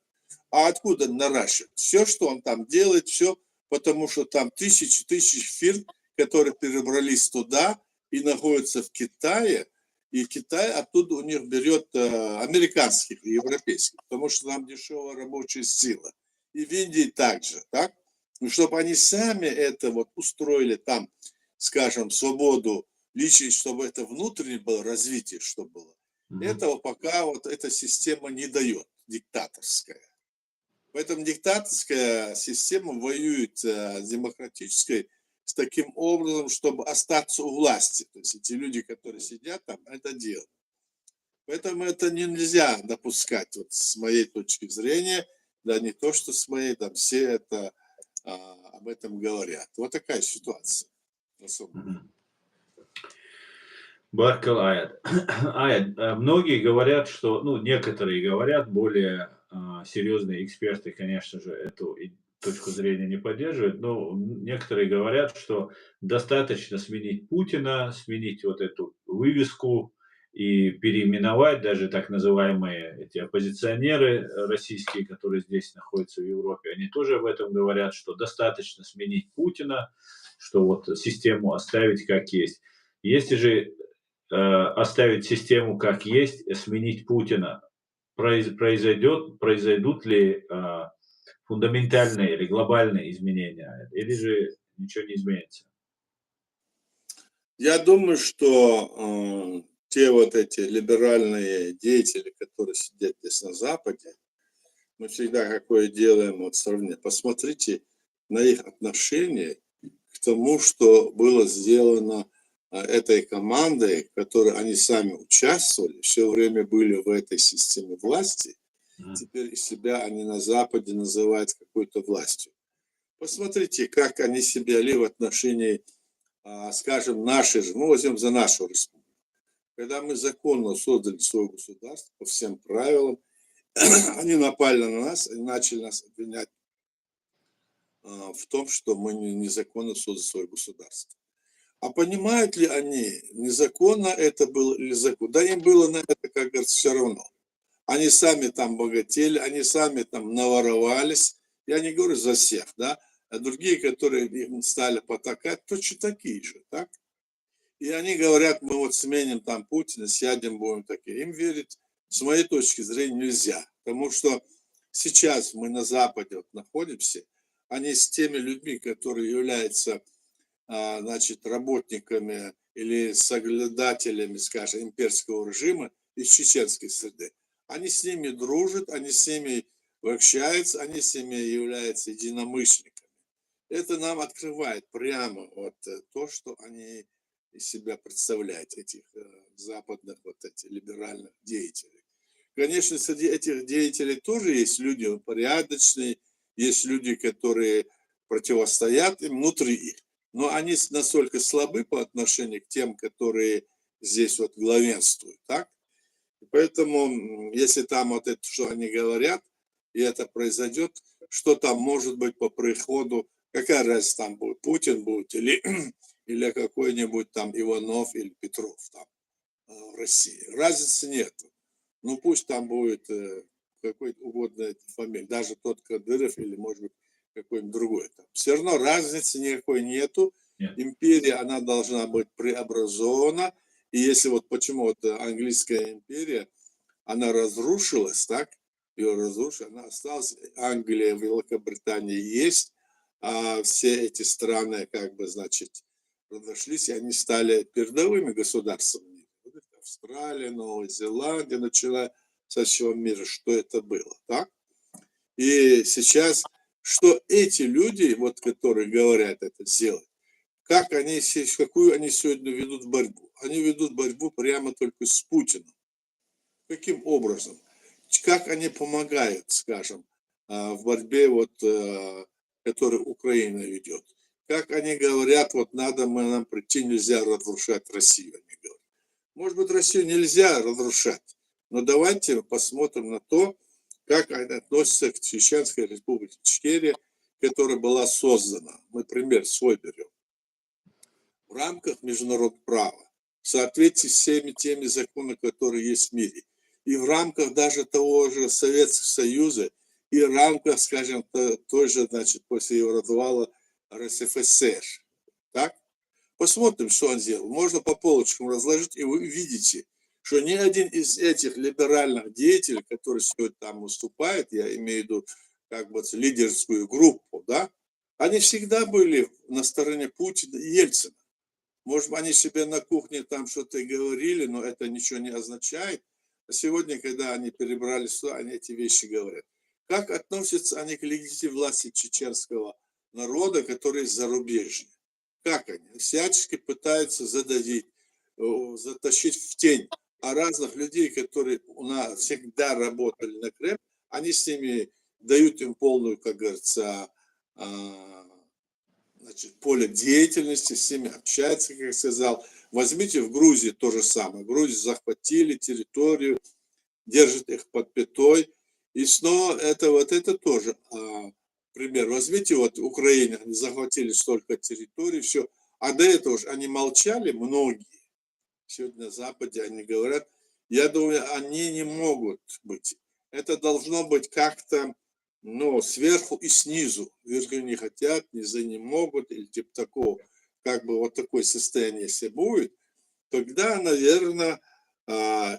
А откуда наращивает? Все, что он там делает, все, потому что там тысячи фирм, которые перебрались туда и находятся в Китае, и Китай оттуда у них берет американских и европейских, потому что там дешевая рабочая сила. И в Индии также, так? Ну, чтобы они сами это вот устроили там, скажем, свободу личности, чтобы это внутреннее было развитие, чтобы было. Этого пока вот эта система не дает, диктаторская. Поэтому диктаторская система воюет с демократической с таким образом, чтобы остаться у власти. То есть эти люди, которые сидят там, это делают. Поэтому это нельзя допускать, вот с моей точки зрения, да не то, что с моей, там все это об этом говорят. Вот такая ситуация. Баркал Аят. Аят, многие говорят, что, ну, некоторые говорят, более серьезные эксперты, конечно же, эту точку зрения не поддерживают, но некоторые говорят, что достаточно сменить Путина, сменить вот эту вывеску и переименовать даже так называемые эти оппозиционеры российские, которые здесь находятся в Европе, они тоже об этом говорят, что достаточно сменить Путина, что вот систему оставить как есть. Если же оставить систему как есть, сменить Путина, произойдут ли фундаментальные или глобальные изменения, или же ничего не изменится? Я думаю, что те вот эти либеральные деятели, которые сидят здесь на Западе, мы всегда какое делаем вот сравнение. Посмотрите на их отношение к тому, что было сделано этой командой, в которой они сами участвовали, все время были в этой системе власти, теперь себя они на Западе называют какой-то властью. Посмотрите, как они себя вели в отношении, скажем, нашей же, мы возьмем за нашу республику. Когда мы законно создали свое государство по всем правилам, они напали на нас и начали нас обвинять в том, что мы незаконно создали свое государство. А понимают ли они, незаконно это было или законно? Да им было на это, как говорится, все равно. Они сами там богатели, они сами там наворовались. Я не говорю за всех, да, а другие, которые им стали потакать, точно такие же, так? И они говорят, мы вот сменим там Путина, сядем, будем такие. Им верить, с моей точки зрения, нельзя. Потому что сейчас мы на Западе вот находимся, они с теми людьми, которые являются, значит, работниками или соглядателями, скажем, имперского режима из чеченской среды. Они с ними дружат, они с ними общаются, они с ними являются единомышленниками. Это нам открывает прямо вот то, что они из себя представляют, этих западных вот этих либеральных деятелей. Конечно, среди этих деятелей тоже есть люди порядочные, есть люди, которые противостоят им внутри их. Но они настолько слабы по отношению к тем, которые здесь вот главенствуют, так? Поэтому, если там вот это, что они говорят, и это произойдет, что там может быть по приходу, какая разница там будет, Путин будет или какой-нибудь там Иванов или Петров там в России. Разницы нет. Ну пусть там будет какой-то угодно фамилия, даже тот Кадыров или может быть какой-нибудь другой. Там. Все равно разницы никакой нету. Нет. Империя, она должна быть преобразована. И если вот почему вот английская империя, она разрушилась, так, ее разрушили, она осталась, Англия, Великобритания есть, а все эти страны, как бы, значит, разошлись, и они стали передовыми государствами. Австралия, Новая Зеландия, начала со всего мира, что это было, так? И сейчас что эти люди, вот, которые говорят это сделать, какую они сегодня ведут борьбу? Они ведут борьбу прямо только с Путиным. Каким образом? Как они помогают, скажем, в борьбе, вот, которую Украина ведет? Как они говорят, вот нам прийти, нельзя разрушать Россию, они говорят. Может быть, Россию нельзя разрушать, но давайте посмотрим на то, как они относятся к Чеченской республике Ичкерия, которая была создана. Мы пример свой берем. В рамках международного права, в соответствии с всеми теми законами, которые есть в мире, и в рамках даже того же Советского Союза, и в рамках, скажем, той же, значит, после его развала РСФСР. Так? Посмотрим, что он сделал. Можно по полочкам разложить, и вы видите, что ни один из этих либеральных деятелей, которые сегодня там выступают, я имею в виду как бы лидерскую группу, да, они всегда были на стороне Путина и Ельцина. Может, они себе на кухне там что-то и говорили, но это ничего не означает. А сегодня, когда они перебрались сюда, они эти вещи говорят. Как относятся они к легитимной власти чеченского народа, который зарубежный? Как они? Всячески пытаются задавить, затащить в тень. А разных людей, которые у нас всегда работали на Кремль, они с ними дают им полную, как говорится, значит, поле деятельности, с ними общаются, как я сказал. Возьмите в Грузии то же самое. Грузию захватили территорию, держат их под пятой. И снова это тоже пример. Возьмите вот Украину, они захватили столько территорий, все. А до этого же они молчали, многие. Сегодня на Западе они говорят, я думаю, они не могут быть. Это должно быть как-то, ну, сверху и снизу. Верху не хотят, низы не могут, или типа такого, как бы вот такое состояние, если будет, тогда, наверное,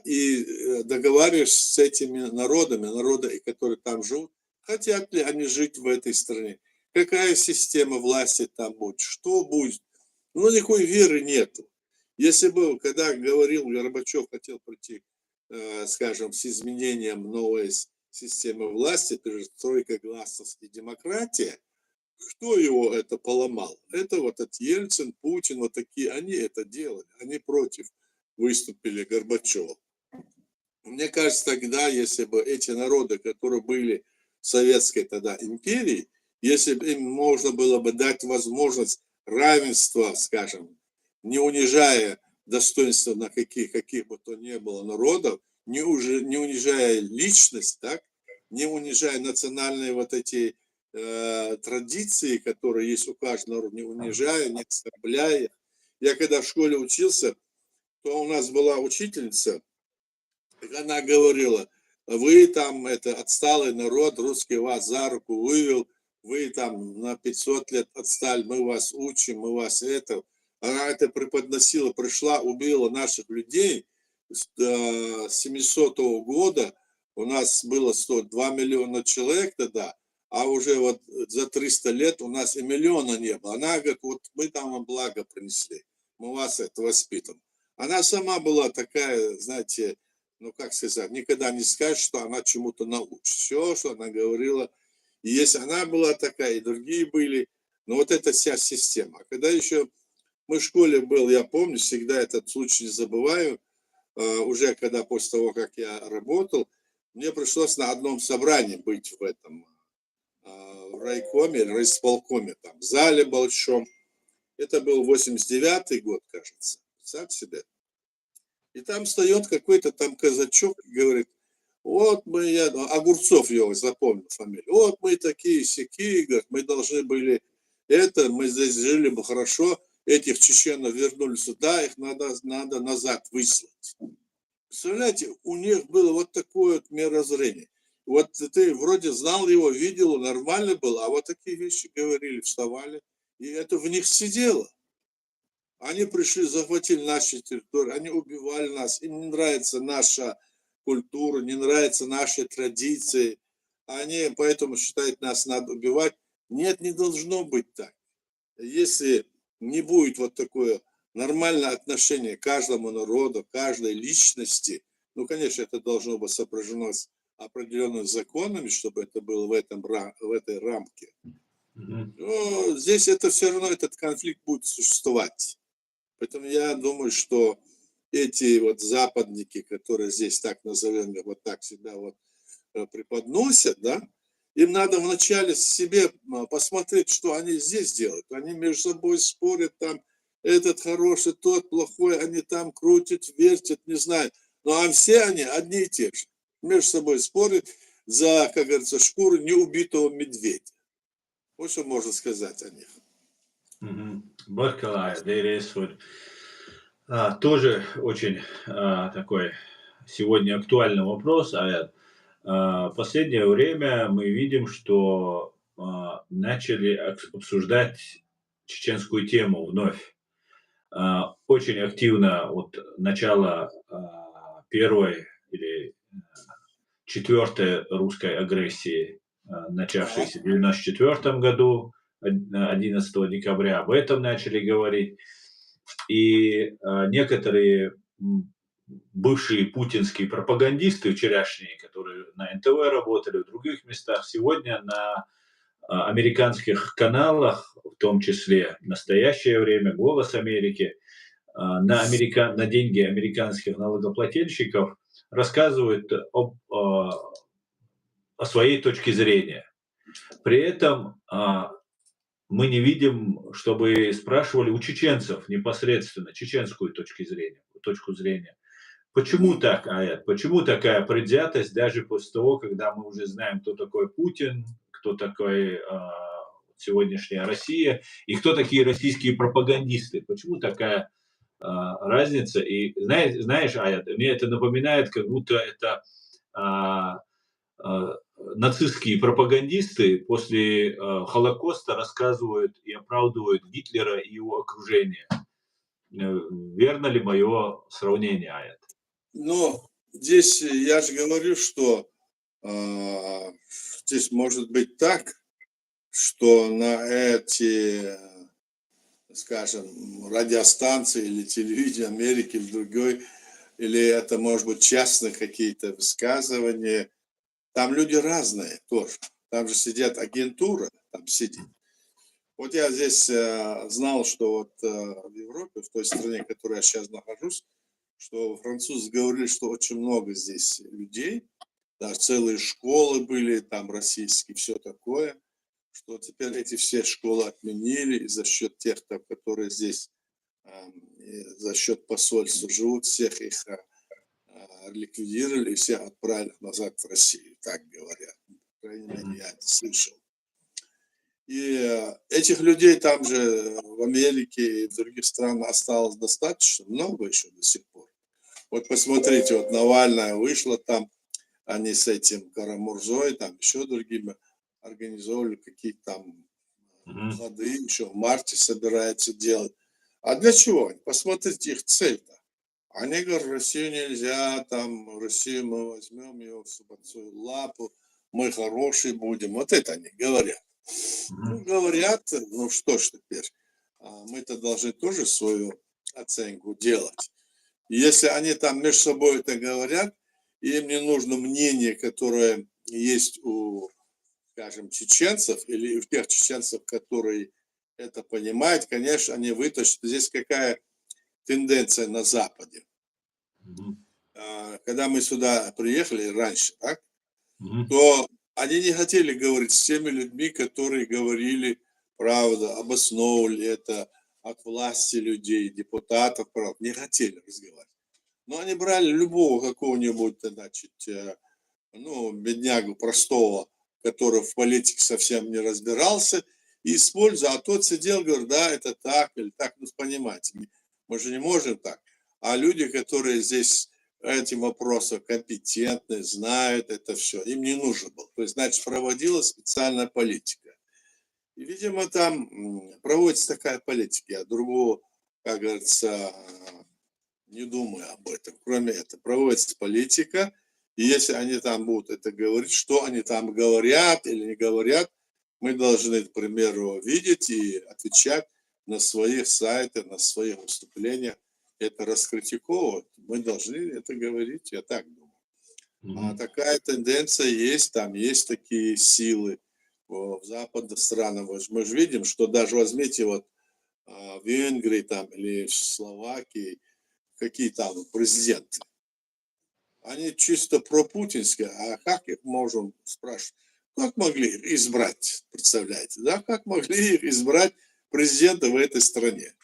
и договариваешься с этими народами, которые там живут, хотят ли они жить в этой стране, какая система власти там будет, что будет. Ну, никакой веры нету. Если бы, когда говорил Горбачев, хотел прийти, скажем, с изменением новой системы власти, перестройка гласности, демократия, кто его это поломал? Это вот этот Ельцин, Путин, вот такие, они это делали, они против выступили Горбачева. Мне кажется, тогда, если бы эти народы, которые были в советской тогда империи, если бы им можно было бы дать возможность равенства, скажем, не унижая достоинства на каких бы то ни было народов, не унижая личность, так, не унижая национальные вот эти традиции, которые есть у каждого народа, не унижая, не оскорбляя. Я когда в школе учился, то у нас была учительница, так она говорила, вы там, это отсталый народ, русский вас за руку вывел, вы там на 500 лет отстали, мы вас учим, мы вас это. Она это преподносила, пришла, убила наших людей. С 700 года у нас было 102 миллиона человек тогда, а уже вот за 300 лет у нас и миллиона не было. Она говорит, вот мы там вам благо принесли, мы вас это воспитываем. Она сама была такая, знаете, ну как сказать, никогда не скажешь, что она чему-то научит. Все, что она говорила, и если она была такая, и другие были, но вот эта вся система. А когда еще мы в школе был, я помню, всегда этот случай не забываю, уже когда после того, как я работал, мне пришлось на одном собрании быть в этом, в райкоме, райисполкоме, там, в зале большом. Это был 89-й год, кажется. Представьте себе. И там встает какой-то там казачок и говорит, вот мы, Огурцов его запомнил фамилию, вот мы такие сякие, говорит, мы должны были мы здесь жили бы хорошо, этих чеченцев вернули сюда, их надо назад выслать. Представляете, у них было вот такое вот мирозрение. Вот ты вроде знал его, видел, нормально было, а вот такие вещи говорили, вставали, и это в них сидело. Они пришли, захватили наши территории, они убивали нас, им не нравится наша культура, не нравятся наши традиции, они поэтому считают, нас надо убивать. Нет, не должно быть так. Если не будет вот такое нормальное отношение к каждому народу, каждой личности, ну, конечно, это должно быть сопряжено с определенными законами, чтобы это было в этой рамке, Мгм. но здесь это все равно, этот конфликт будет существовать. Поэтому я думаю, что эти вот западники, которые здесь, так назовем, вот так себя вот преподносят, да, им надо вначале себе посмотреть, что они здесь делают. Они между собой спорят, там, этот хороший, тот плохой, они там крутят, вертят, не знаю. Ну, а все они одни и те же. Между собой спорят за, как говорится, шкуру неубитого медведя. Вот что можно сказать о них. Мгм. Баркалая, Дейресфорд. Тоже очень такой сегодня актуальный вопрос. Последнее время мы видим, что начали обсуждать чеченскую тему вновь. Очень активно от начала первой или четвертой русской агрессии, Ага. начавшейся в 1994 году, 11 декабря, об этом начали говорить. И некоторые бывшие путинские пропагандисты вчерашние, которые на НТВ работали, в других местах, сегодня на американских каналах, в том числе в настоящее время «Голос Америки», на деньги американских налогоплательщиков рассказывают о своей точке зрения. При этом мы не видим, чтобы спрашивали у чеченцев непосредственно чеченскую точку зрения. Почему Мгм. так, Аят? Почему такая предвзятость даже после того, когда мы уже знаем, кто такой Путин, кто такой сегодняшняя Россия и кто такие российские пропагандисты? Почему такая разница? И знаешь, Аят, мне это напоминает, как будто это а, нацистские пропагандисты после Холокоста рассказывают и оправдывают Гитлера и его окружение. Верно ли мое сравнение, Аят? Но здесь я же говорю, что а, здесь может быть так, что на эти, скажем, радиостанции или телевидение Америки в другой, или это может быть частные какие-то высказывания. Там люди разные тоже. Там же сидят агентура, там сидит. Вот я здесь знал, что вот в Европе, в той стране, в которой я сейчас нахожусь, что французы говорили, что очень много здесь людей, да, целые школы были, там российские, все такое, что теперь эти все школы отменили, и за счет тех, которые здесь, за счет посольства живут, всех их ликвидировали и всех отправили назад в Россию, так говорят. По крайней мере, Мгм. я это слышал. И этих людей там же в Америке и в других странах осталось достаточно много еще до сих пор. Вот посмотрите, вот Навальная вышла там, они с этим Карамурзой, там еще другими организовали какие-то там Мгм. ходы, еще в марте собираются делать. А для чего? Посмотрите их цель-то. Они говорят, Россию нельзя, там, Россию мы возьмем ее под свою лапу, мы хорошие будем. Вот это они говорят. Ну, Мгм. говорят, ну что ж теперь, мы-то должны тоже свою оценку делать. И если они там между собой это говорят, и им не нужно мнение, которое есть у, скажем, чеченцев или у тех чеченцев, которые это понимают, конечно, они вытащат. Здесь какая тенденция на Западе. Мгм. Когда мы сюда приехали раньше, так, Мгм. то они не хотели говорить с теми людьми, которые говорили правду, обосновывали это от власти людей, депутатов, правда, не хотели разговаривать. Но они брали любого какого-нибудь, значит, ну, беднягу простого, который в политике совсем не разбирался, и используя, а тот сидел, говорит, да, это так или так, ну, понимаете, мы же не можем так. А люди, которые здесь этим вопросом компетентны, знают это все, им не нужно было. То есть, значит, проводилась специальная политика. И, видимо, там проводится такая политика. Я другого, как говорится, не думаю об этом. Кроме этого, проводится политика, и если они там будут это говорить, что они там говорят или не говорят, мы должны, к примеру, видеть и отвечать на своих сайтах, на своих выступлениях, это раскритиковывать. Мы должны это говорить, я так думаю. А Мгм. такая тенденция есть, там есть такие силы в западных странах. Вот мы же видим, что даже возьмите вот в Венгрии там или в Словакии, какие там президенты. Они чисто пропутинские, а как их можем спрашивать? Как могли их избрать, представляете, да? Как могли их избрать президента в этой стране?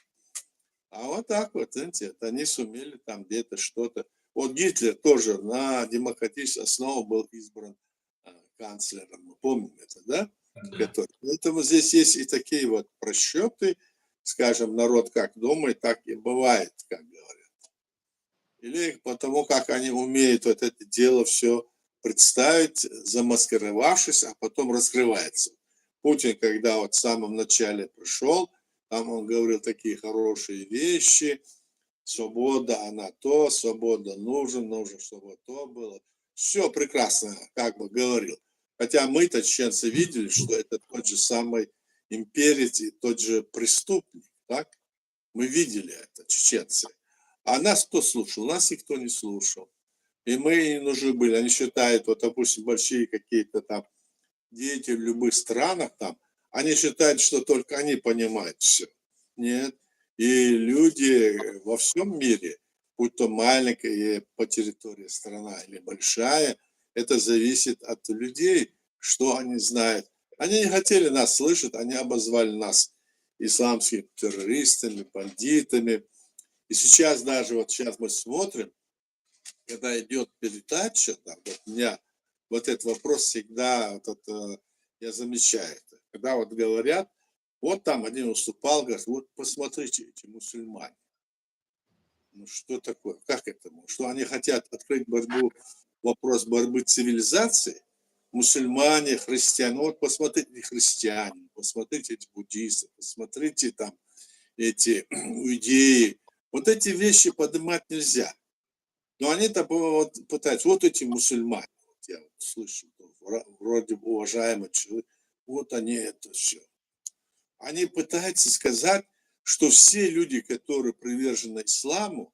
А вот так вот, знаете, вот они сумели там где-то что-то. Вот Гитлер тоже на демократической основе был избран канцлером. Мы помним это, да? Да. Поэтому здесь есть и такие вот просчеты, скажем, народ как думает, так и бывает, как говорят. Или потому, как они умеют вот это дело все представить, замаскировавшись, а потом раскрывается. Путин, когда вот в самом начале пришел, там он говорил такие хорошие вещи, свобода, она то, свобода нужен, чтобы то было. Все прекрасно, как бы говорил. Хотя мы-то, чеченцы, видели, что это тот же самый имперец и тот же преступник, так? Мы видели это, чеченцы. А нас кто слушал? Нас никто не слушал. И мы не нужны были. Они считают, вот, допустим, большие какие-то там деятели в любых странах там, они считают, что только они понимают все. Нет. И люди во всем мире, будь то маленькая по территории страна или большая, это зависит от людей, что они знают. Они не хотели нас слышать, они обозвали нас исламскими террористами, бандитами. И сейчас даже, вот сейчас мы смотрим, когда идет передача, там, вот у меня вот этот вопрос всегда, вот это, я замечаю это. Когда вот говорят, вот там один уступал, говорит, вот посмотрите, эти мусульмане. Ну что такое? Как это? Что они хотят открыть борьбу, вопрос борьбы цивилизации? Мусульмане, христиане. Ну вот посмотрите христиане, посмотрите эти буддисты, посмотрите там эти идеи. Вот эти вещи поднимать нельзя. Но они-то вот пытаются, вот эти мусульмане, вот я вот слышу, вроде бы уважаемый человек, вот они это все. Они пытаются сказать, что все люди, которые привержены исламу,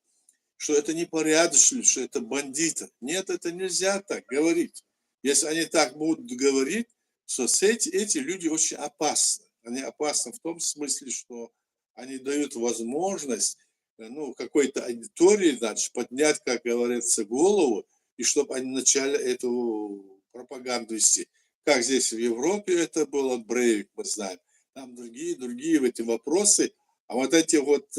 что это непорядочные, что это бандиты. Нет, это нельзя так говорить. Если они так будут говорить, то эти люди очень опасны. Они опасны в том смысле, что они дают возможность ну, какой-то аудитории, значит, поднять, как говорится, голову, и чтобы они начали эту пропаганду вести. Как здесь в Европе это было, Брейвик, мы знаем. Там другие в эти вопросы. А вот эти вот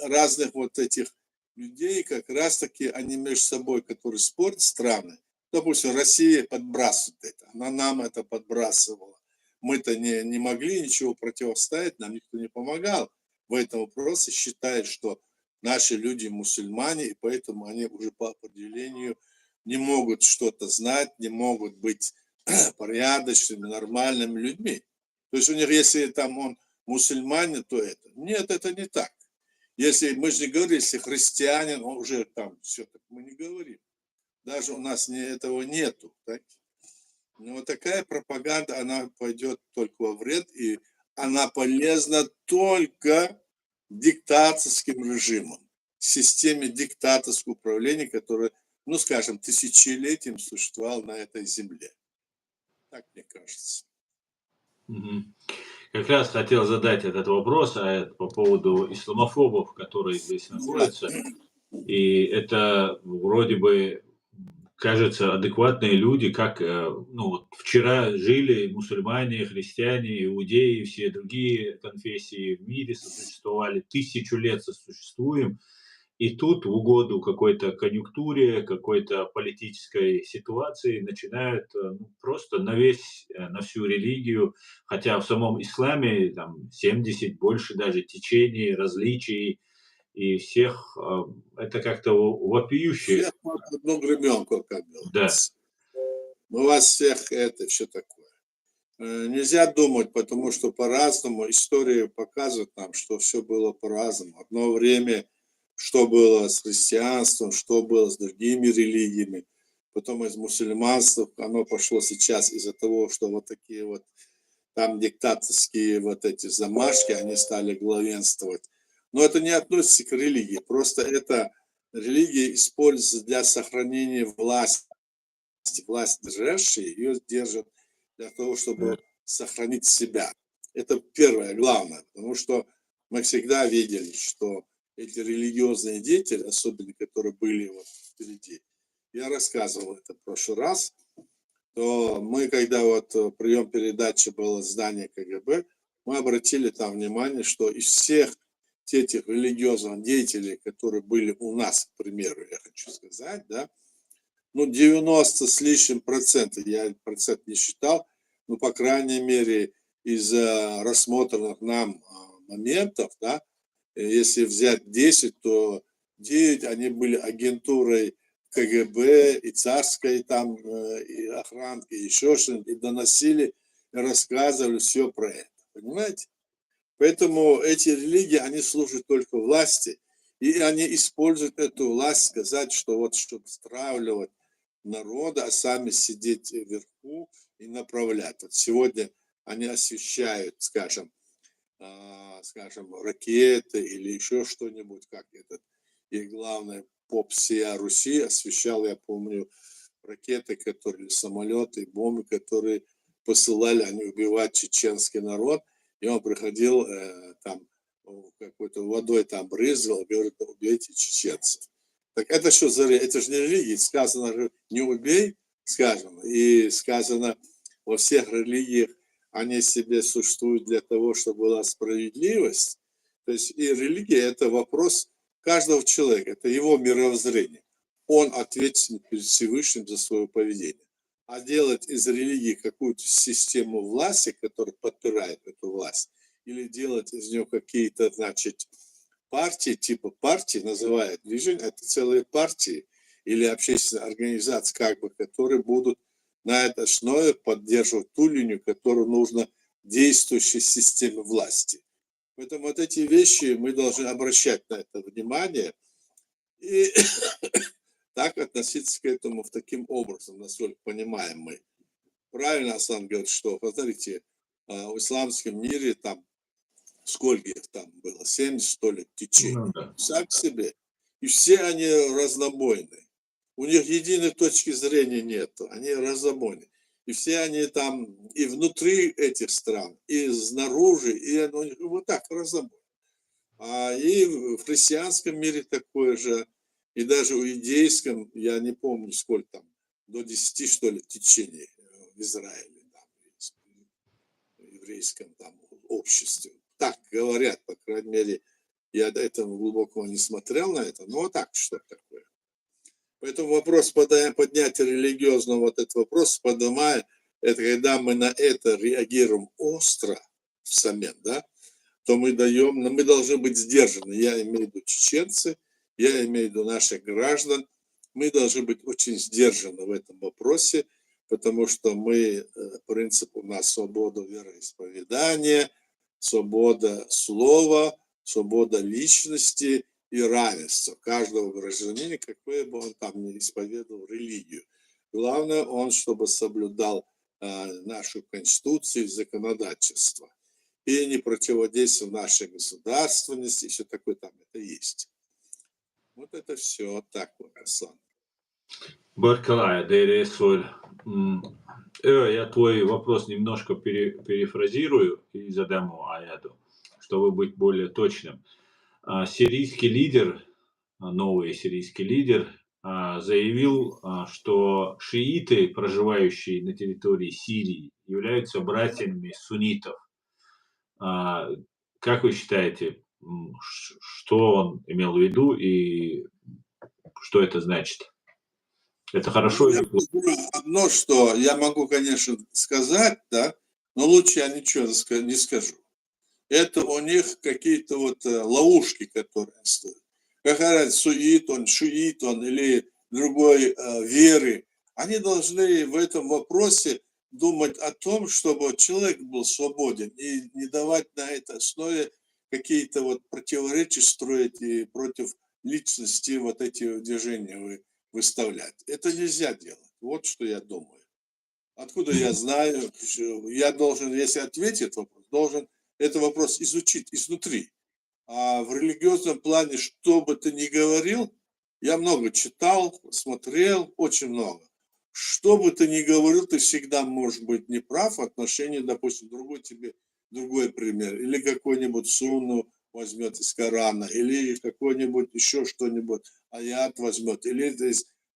разных вот этих людей, как раз-таки они между собой, которые спорят страны, допустим, Россия подбрасывает это, она нам это подбрасывала. Мы-то не могли ничего противостоять, нам никто не помогал. В этом вопросе считают, что наши люди мусульмане, и поэтому они уже по определению не могут что-то знать, не могут быть порядочными, нормальными людьми. То есть у них, если там он мусульманин, то это. Нет, это не так. Если мы же не говорим, если христианин, он уже там все, так мы не говорим. Даже у нас этого нету. Так? Но вот такая пропаганда, она пойдет только во вред, и она полезна только диктаторским режимам, системе диктаторского управления, которая, ну, скажем, тысячелетием существовала на этой земле. Так мне кажется. Мгм. Как раз хотел задать этот вопрос, по поводу исламофобов, которые здесь Да, находятся. И это вроде бы, кажется, адекватные люди, как, ну, вот вчера жили мусульмане, христиане, иудеи, все другие конфессии в мире сосуществовали, 1000 лет сосуществуем. И тут в угоду какой-то конъюнктуре, какой-то политической ситуации начинают, ну, просто на всю религию, хотя в самом исламе там 70, больше даже течений, различий, и всех, это как-то вопиюще. всех под одну гребенку, как Да. говорится. Мы вас всех это, все такое. Нельзя думать, потому что по-разному история показывает нам, что все было по-разному. Одно время, что было с христианством, что было с другими религиями. Потом из мусульманства оно пошло сейчас из-за того, что вот такие вот там диктаторские вот эти замашки, они стали главенствовать. Но это не относится к религии, просто это религия используется для сохранения власти власть держащие ее держат для того, чтобы сохранить себя. Это первое, главное, потому что мы всегда видели, что эти религиозные деятели, особенно которые были вот впереди, я рассказывал это в прошлый раз, то мы, когда вот прием передачи было здание КГБ, мы обратили там внимание, что из всех этих религиозных деятелей, которые были у нас, к примеру, я хочу сказать, да, ну, 90 с лишним процентов, я процент не считал, но, по крайней мере, из рассмотренных нам моментов, да, если взять 10, то 9 они были агентурой КГБ и царской там, и охранки, и еще что-нибудь, и доносили, и рассказывали все про это, понимаете? Поэтому эти религии, они служат только власти, и они используют эту власть сказать, что вот, чтобы стравливать народа, а сами сидеть вверху и направлять. Вот сегодня они освещают, скажем, ракеты или еще что-нибудь, как этот, и главное, поп всея Руси освещал, я помню, ракеты, которые, самолеты, бомбы, которые посылали они убивать чеченский народ, и он приходил там какой-то водой там брызгал, говорит, убейте чеченцев. Так это что за это же не религия, сказано же не убей, сказано, и сказано во всех религиях они себе существуют для того, чтобы была справедливость. То есть и религия это вопрос каждого человека, это его мировоззрение. Он ответственен перед Всевышним за свое поведение. А делать из религии какую-то систему власти, которая подпирает эту власть, или делать из нее какие-то, значит, партии, типа партии, называют движение, это целые партии или общественные организации, как бы, которые будут на этой основе поддерживать ту линию, которую нужно действующей системе власти. Поэтому вот эти вещи мы должны обращать на это внимание и так относиться к этому в таким образом, насколько понимаем мы. Правильно Асан говорит, что, посмотрите, в исламском мире там сколько их там было, 70, что ли, течений. Ну да. Сам себе. И все они разнобойные. У них единой точки зрения нет. Они разнобойные. И все они там и внутри этих стран, и снаружи, и у них вот так разнобойные. И в христианском мире такое же, и даже в иудейском, я не помню, сколько там, до 10, что ли, течений в Израиле, там, в еврейском там обществе. Так говорят, по крайней мере, я до этого глубокого не смотрел на это, но вот так, что такое. Поэтому вопрос поднятия религиозного, вот этот вопрос поднимая, это когда мы на это реагируем остро взамен, да, то мы должны быть сдержаны. Я имею в виду чеченцы, я имею в виду наших граждан. Мы должны быть очень сдержаны в этом вопросе, потому что принцип у нас свобода вероисповедания, свобода слова, свобода личности и равенство каждого гражданина, какой бы он там ни исповедовал религию. Главное, он, чтобы соблюдал нашу конституцию и законодательство. И не противодействовал нашей государственности, и все такое там это есть. Вот это все так вот, Аслан. Баркалая, Дейре Соль. Я твой вопрос немножко перефразирую и задам Аяду, чтобы быть более точным. Сирийский лидер, новый сирийский лидер, заявил, что шииты, проживающие на территории Сирии, являются братьями суннитов. Как вы считаете, что он имел в виду и что это значит? Это хорошо или плохо? Одно, что я могу, конечно, сказать, да, но лучше я ничего не скажу. Это у них какие-то вот ловушки, которые стоят. Как разница, суит он, шиит он или другой веры. Они должны в этом вопросе думать о том, чтобы человек был свободен и не давать на этой основе какие-то вот противоречия строить и против личности вот эти движения выставлять. Это нельзя делать. Вот что я думаю. Откуда я знаю? Я должен, если ответить этот вопрос, должен этот вопрос изучить изнутри. А в религиозном плане, что бы ты ни говорил, я много читал, смотрел, очень много. что бы ты ни говорил, ты всегда можешь быть неправ в отношении, допустим, другой пример, или какой-нибудь сунну возьмет из Корана, или какой-нибудь еще что-нибудь, аят возьмет, или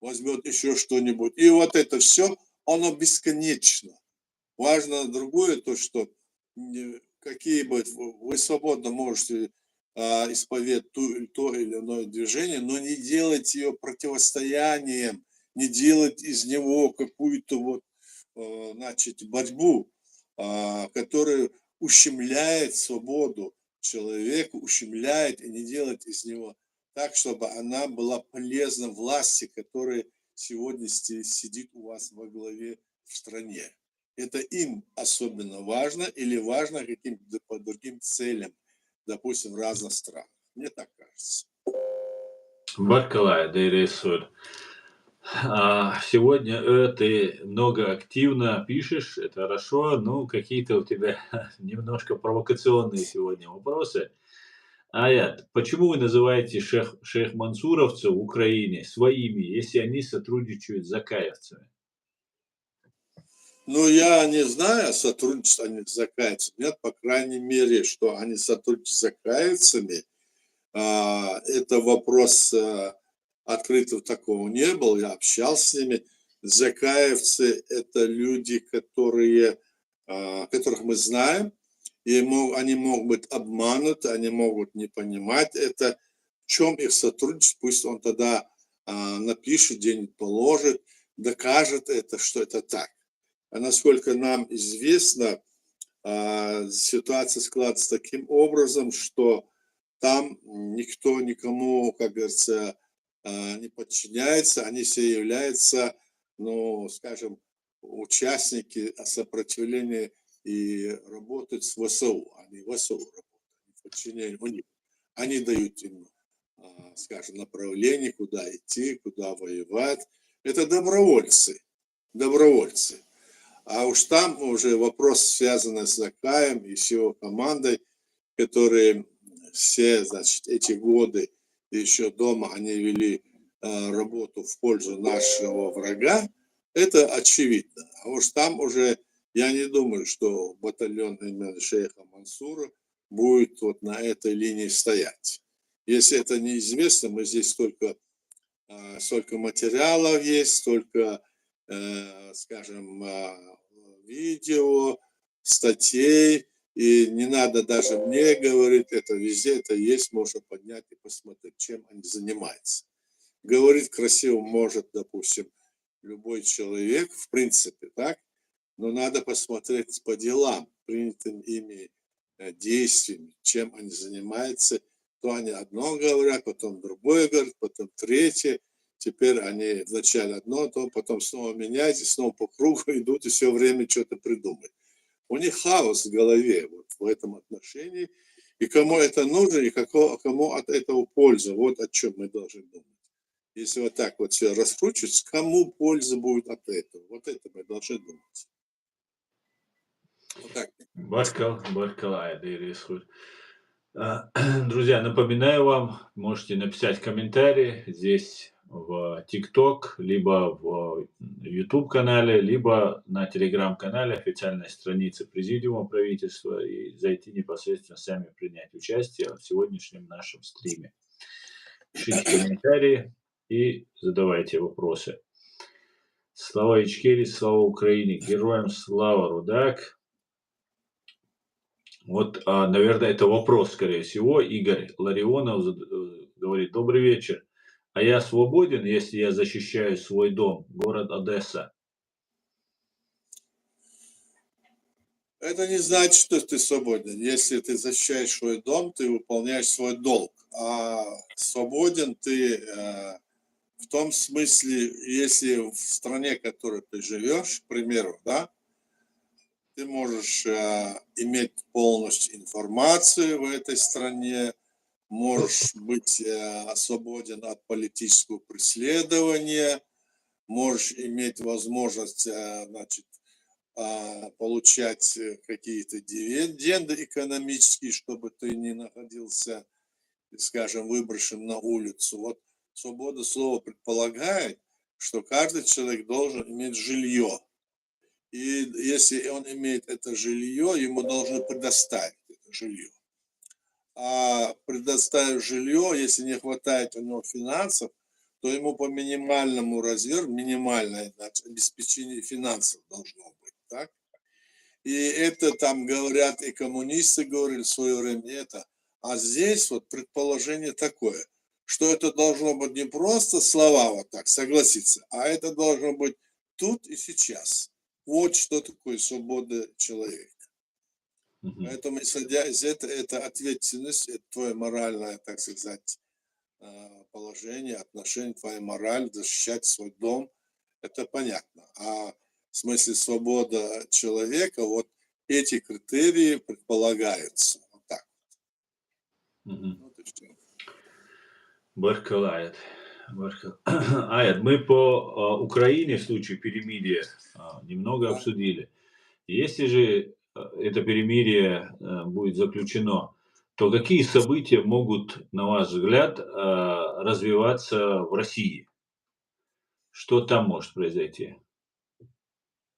возьмет еще что-нибудь. И вот это все, оно бесконечно. Важно другое, то, что какие бы вы свободно можете исповедать то или иное движение, но не делать ее противостоянием, не делать из него какую-то вот, значит, борьбу, которая ущемляет свободу человека, ущемляет, и не делать из него так, чтобы она была полезна власти, которая сегодня сидит у вас во главе в стране. Это им особенно важно или важно каким-то по другим целям, допустим, в разных странах. Мне так кажется. Баркалай, Дейресуль. Сегодня ты много активно пишешь, это хорошо, но какие-то у тебя немножко провокационные сегодня вопросы. Аят, почему вы называете шейх мансуровцев в Украине своими, если они сотрудничают с закаевцами? Ну, я не знаю, сотрудничают они с закаевцами. Нет, по крайней мере, что они сотрудничают с закаевцами. Это вопрос открытого такого не было. Я общался с ними. Закаевцы – это люди, которых мы знаем, и они могут быть обмануты, они могут не понимать это. В чем их сотрудничество? Пусть он тогда напишет, где-нибудь положит, докажет это, что это так. А насколько нам известно, ситуация складывается таким образом, что там никто никому, как говорится, не подчиняется, они все являются, ну, скажем, участники сопротивления и работают с ВСУ. Они в ВСУ работают, в подчинении у них. Они дают им, скажем, направление, куда идти, куда воевать. Это добровольцы, добровольцы. А уж там уже вопрос, связанный с Закаем и с его командой, которые все, значит, эти годы еще дома они вели работу в пользу нашего врага, это очевидно. А уж там уже я не думаю, что батальон именно шейха Мансура будет вот на этой линии стоять. Если это неизвестно, мы здесь столько материалов есть, столько, скажем, видео, статей, и не надо даже мне говорить, это везде, это есть, можно поднять и посмотреть, чем они занимаются. Говорить красиво может, допустим, любой человек, в принципе, так, но надо посмотреть по делам, принятым ими действиями, чем они занимаются. То они одно говорят, потом другое говорят, потом третье. Теперь они вначале одно, то потом снова меняются, снова по кругу идут и все время что-то придумают. У них хаос в голове вот в этом отношении. И кому это нужно, и кому от этого польза. Вот о чем мы должны думать. Если вот так вот все раскручивать, кому польза будет от этого? Вот это мы должны думать. Вот так. Баркалай, Дейресуль. Друзья, напоминаю вам, можете написать комментарии здесь в TikTok, либо в YouTube-канале, либо на Telegram-канале официальной страницы Президиума правительства и зайти непосредственно сами принять участие в сегодняшнем нашем стриме. Пишите комментарии и задавайте вопросы. Слава Ичкерии, слава Украине, героям слава, Рудак. Вот, наверное, это вопрос, скорее всего. Игорь Ларионов говорит: добрый вечер. А я свободен, если я защищаю свой дом, город Одесса? Это не значит, что ты свободен. Если ты защищаешь свой дом, ты выполняешь свой долг. А свободен ты в том смысле, если в стране, в которой ты живешь, к примеру, да, ты можешь иметь полностью информацию в этой стране, можешь быть свободен от политического преследования, можешь иметь возможность, значит, получать какие-то дивиденды экономические, чтобы ты не находился, скажем, выброшен на улицу. Вот свобода слова предполагает, что каждый человек должен иметь жилье. И если он имеет это жилье, ему должны предоставить это жилье. А предоставив жилье, если не хватает у него финансов, то ему по минимальному размеру, минимальное обеспечение финансов должно быть. Так? И это там говорят, и коммунисты говорили в свое время это. А здесь вот предположение такое, что это должно быть не просто слова вот так, согласиться, а это должно быть тут и сейчас. Вот что такое свобода человека. Мгм. Поэтому, исходя из этого, это ответственность, это твое моральное, так сказать, положение, отношение, твоя мораль, защищать свой дом, это понятно. А в смысле свобода человека, вот эти критерии предполагаются. Вот так. Мгм. Вот и всё. Баркалает. Аят, мы по Украине в случае перемирия немного Да. обсудили. Если же это перемирие будет заключено, то какие события могут, на ваш взгляд, развиваться в России? Что там может произойти?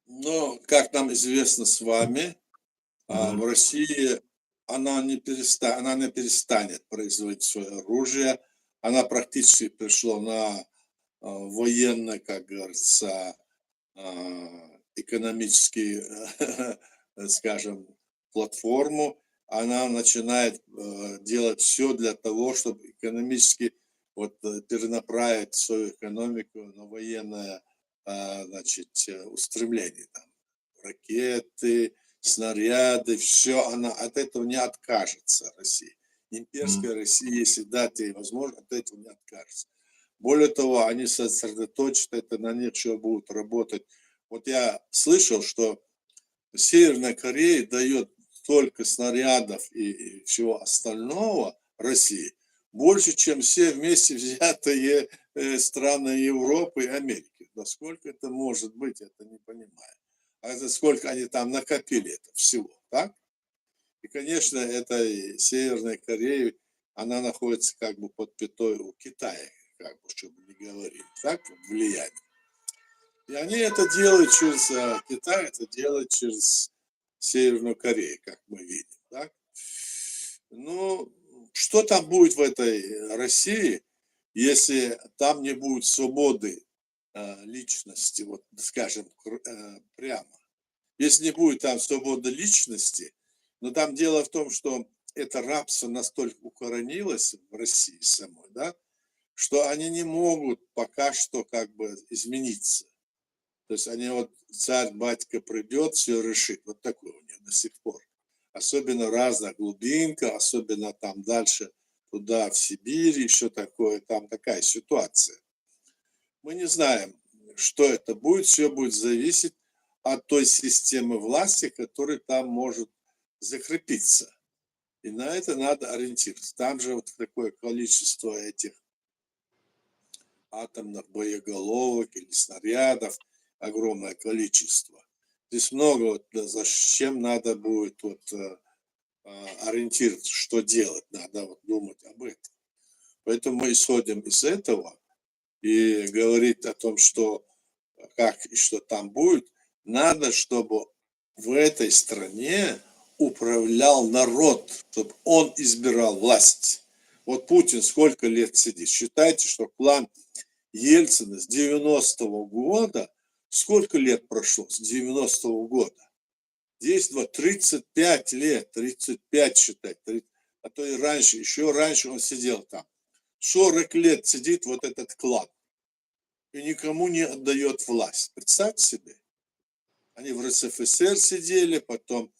Но, как нам известно с вами, Мгм. в России она не перестанет производить свое оружие. Она практически перешла на военный, как говорится, экономический, скажем, платформу. Она начинает делать все для того, чтобы экономически вот, перенаправить свою экономику на военное значит, устремление. Там, ракеты, снаряды, все, она от этого не откажется, Россия. М. Имперская Россия, если дать ей возможность, от этого не откажется. Более того, они сосредоточат это на них, что будут работать. Вот я слышал, что Северная Корея дает столько снарядов и всего остального России, больше, чем все вместе взятые страны Европы и Америки. Насколько это может быть, это не понимаю. А это сколько они там накопили это всего, так? И, конечно, эта Северная Корея, она находится как бы под пятой у Китая, как бы, чтобы не говорить, так, влияние. И они это делают через Китай, это делают через Северную Корею, как мы видим, так. Ну, что там будет в этой России, если там не будет свободы личности, вот скажем прямо. Если не будет там свободы личности, но там дело в том, что это рабство настолько укоренилось в России самой, да, что они не могут пока что как бы измениться. То есть они вот царь, батька придет, все решит. Вот такое у них до сих пор. Особенно разная глубинка, особенно там дальше туда, в Сибирь, еще такое, там такая ситуация. Мы не знаем, что это будет, все будет зависеть от той системы власти, которая там может закрепиться. И на это надо ориентироваться. Там же вот такое количество этих атомных боеголовок или снарядов, огромное количество. Здесь много, вот, зачем надо будет вот, ориентироваться, что делать, надо вот думать об этом. Поэтому мы исходим из этого и говорить о том, что как и что там будет, надо, чтобы в этой стране управлял народ, чтобы он избирал власть. Вот Путин сколько лет сидит. Считайте, что план Ельцина с 90-го года, сколько лет прошло с 90-го года? 10, 2, 35 лет, 35 считать, 30, а то и раньше, еще раньше он сидел там. 40 лет сидит вот этот клан и никому не отдает власть. Представьте себе. Они в РСФСР сидели, потом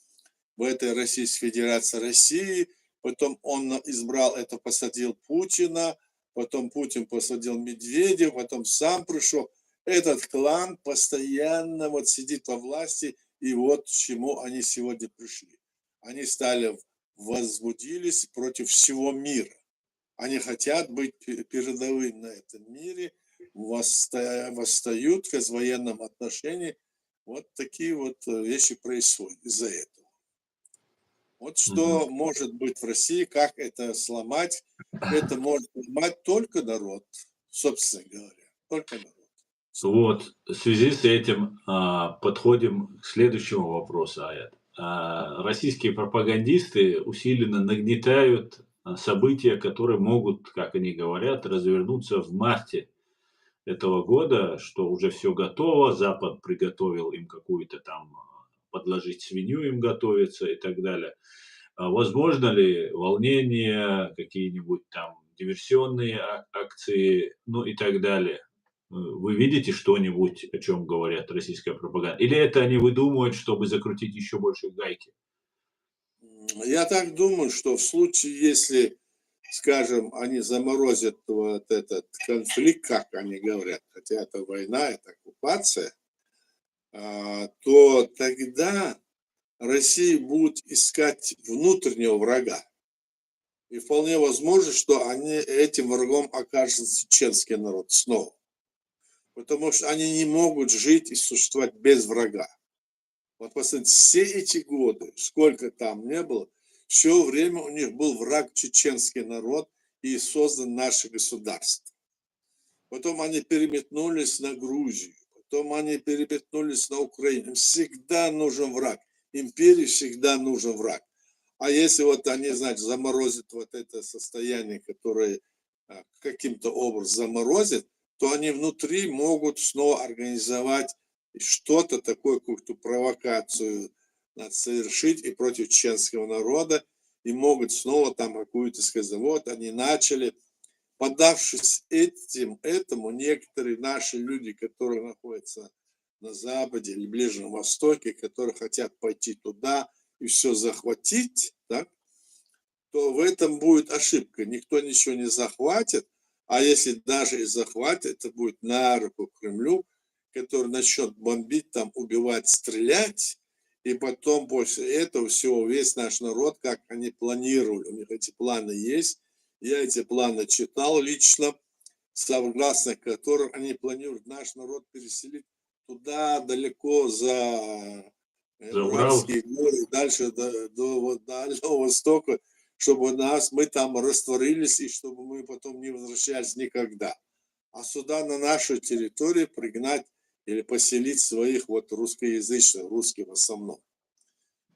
в этой Российской Федерации России, потом он избрал это, посадил Путина, потом Путин посадил Медведева, потом сам пришел. Этот клан постоянно вот сидит во власти, и вот к чему они сегодня пришли. Они стали, возбудились против всего мира. Они хотят быть передовыми на этом мире, восстают в военном отношении. Вот такие вот вещи происходят из-за этого. Вот Мгм. что может быть в России, как это сломать. Это может сломать только народ, собственно говоря, только народ. Вот, в связи с этим подходим к следующему вопросу, Аят. Российские пропагандисты усиленно нагнетают события, которые могут, как они говорят, развернуться в марте этого года, что уже все готово, Запад приготовил им какую-то там, подложить свинью им готовится и так далее. Возможно ли волнение, какие-нибудь там диверсионные акции, ну и так далее? Вы видите что-нибудь, о чем говорят российская пропаганда? Или это они выдумывают, чтобы закрутить еще больше гайки? Я так думаю, что в случае, если, скажем, они заморозят вот этот конфликт, как они говорят, хотя это война, это оккупация, то тогда Россия будет искать внутреннего врага. И вполне возможно, что этим врагом окажется чеченский народ снова. Потому что они не могут жить и существовать без врага. Вот посмотрите, все эти годы, сколько там не было, все время у них был враг чеченский народ и создан наше государство. Потом они переметнулись на Грузию, потом они переметнулись на Украину. Им всегда нужен враг. Империи всегда нужен враг. А если вот они, значит, заморозят вот это состояние, которое каким-то образом заморозят, то они внутри могут снова организовать что-то такое, какую-то провокацию совершить и против чеченского народа, и могут снова там какую-то сказать, вот они начали. Поддавшись этому, некоторые наши люди, которые находятся на Западе или Ближнем Востоке, которые хотят пойти туда и все захватить, так, то в этом будет ошибка. Никто ничего не захватит, а если даже и захватит, это будет на руку Кремлю, который начнет бомбить, там, убивать, стрелять, и потом после этого всего весь наш народ, как они планировали, у них эти планы есть, я эти планы читал лично, согласно которым они планируют наш народ переселить туда, далеко за За Урал? Уральские горы, дальше до Дальнего Востока, чтобы мы там растворились, и чтобы мы потом не возвращались никогда. А сюда, на нашу территорию, пригнать или поселить своих вот русскоязычных, русских в основном.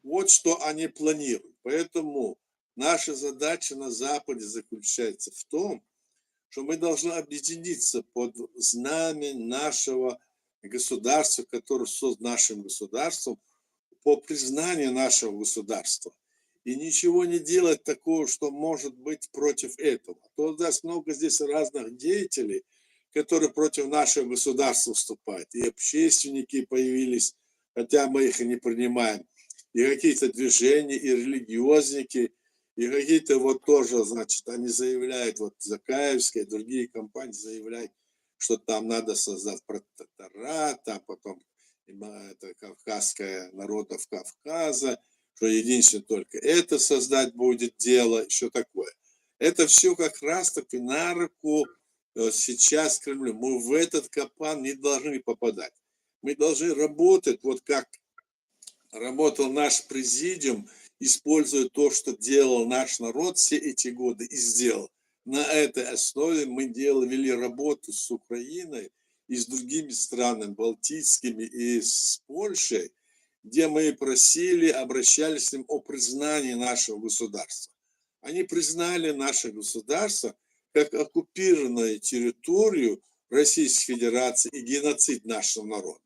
Вот что они планируют. Поэтому наша задача на Западе заключается в том, что мы должны объединиться под знамен нашего государства, которое создано нашим государством, по признанию нашего государства. И ничего не делать такого, что может быть против этого. А то у нас много здесь разных деятелей, которые против нашего государства выступают. И общественники появились, хотя мы их и не принимаем. И какие-то движения, и религиозники, и какие-то вот тоже, значит, они заявляют, вот Закаевская, другие компании заявляют, что там надо создать протекторат, там потом это кавказская народов Кавказа, что единственное только это создать будет дело, еще такое. Это все как раз таки на руку сейчас Кремлю. Мы в этот капан не должны попадать. Мы должны работать, вот как работал наш президиум, используя то, что делал наш народ все эти годы и сделал. На этой основе мы вели работу с Украиной и с другими странами, балтийскими и с Польшей, где мы просили, обращались к ним о признании нашего государства. Они признали наше государство как оккупированную территорию Российской Федерации и геноцид нашего народа.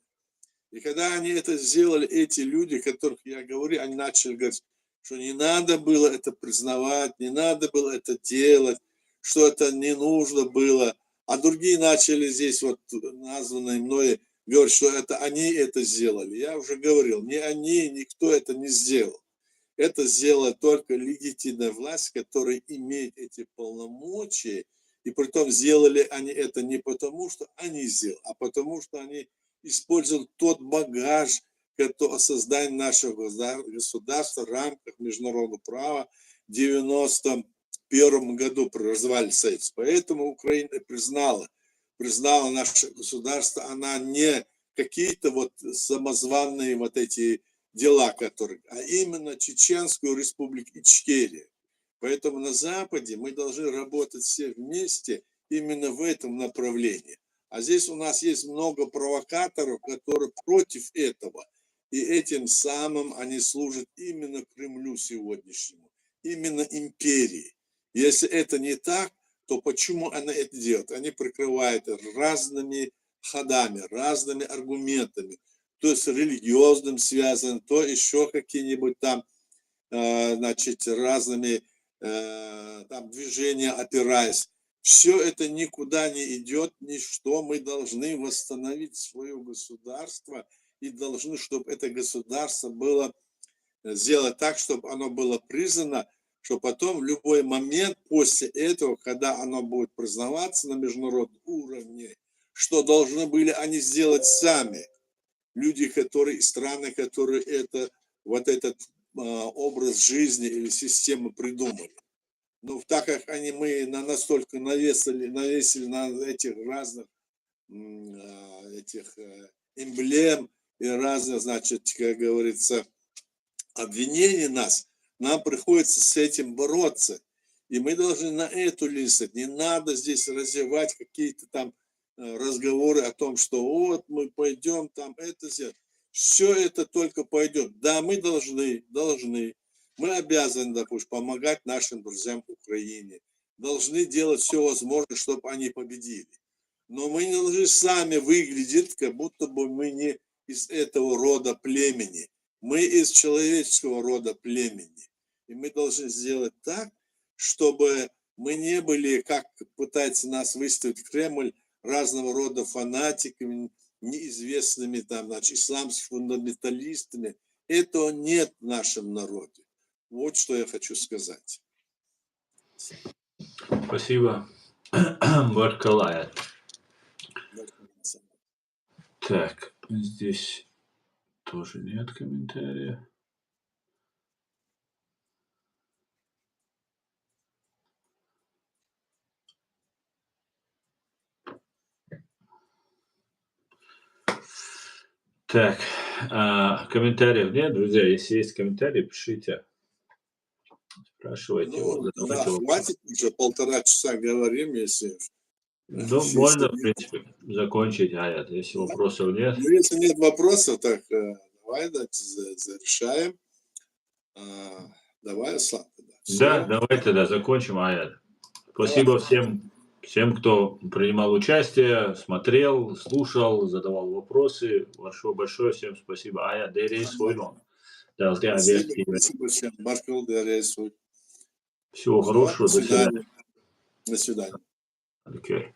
И когда они это сделали, эти люди, о которых я говорю, они начали говорить, что не надо было это признавать, не надо было это делать, что это не нужно было. А другие начали здесь, вот названные мной, говорить, что это они это сделали. Я уже говорил, не они, никто это не сделал. Это сделала только легитимная власть, которая имеет эти полномочия. И притом сделали они это не потому, что они сделали, а потому, что они используют тот багаж, который создание нашего государства в рамках международного права в 1991 году при развале Союза. Поэтому Украина признала наше государство, она не какие-то вот самозваные вот эти дела, которые, а именно Чеченскую республику Ичкерия. Поэтому на Западе мы должны работать все вместе именно в этом направлении. А здесь у нас есть много провокаторов, которые против этого. И этим самым они служат именно Кремлю сегодняшнему, именно империи. Если это не так, то почему они это делают? Они прикрывают разными ходами, разными аргументами, то с религиозным связан, то еще какие-нибудь там, значит, разными там движения опираясь. Все это никуда не идет, ничто. Мы должны восстановить свое государство и должны, чтобы это государство было, сделать так, чтобы оно было признано, что потом в любой момент после этого, когда оно будет признаваться на международном уровне, что должны были они сделать сами, люди, которые, страны, которые это, вот этот образ жизни или систему придумали. Но так как мы настолько навесили на этих разных этих эмблем и разных, значит, как говорится, обвинений нас, нам приходится с этим бороться. И мы должны на эту линию. Не надо здесь развивать какие-то там разговоры о том, что вот мы пойдем там это сделать. Все это только пойдет. Да, мы должны, мы обязаны, допустим, помогать нашим друзьям в Украине. Должны делать все возможное, чтобы они победили. Но мы не должны сами выглядеть, как будто бы мы не из этого рода племени. Мы из человеческого рода племени. И мы должны сделать так, чтобы мы не были, как пытается нас выставить Кремль, разного рода фанатиками, неизвестными там, значит, исламскими фундаменталистами. Этого нет в нашем народе. Вот что я хочу сказать. Спасибо. Баркалая. Так, здесь тоже нет комментариев. Так, комментариев нет, друзья. Если есть комментарии, пишите. Спрашивайте. Ну, да, хватит уже 1,5 часа говорим, если... Ну, можно, в принципе, закончить, Аят, если вопросов нет. Ну, если нет вопросов, так давай зарешаем. Давай, Аслан. Да, давай тогда закончим, Аят. Спасибо всем, кто принимал участие, смотрел, слушал, задавал вопросы. Большое всем спасибо. Аят, дерей свой дом. Спасибо всем. Баркал, дерей свой. Всего хорошего. До свидания. До свидания. Okay.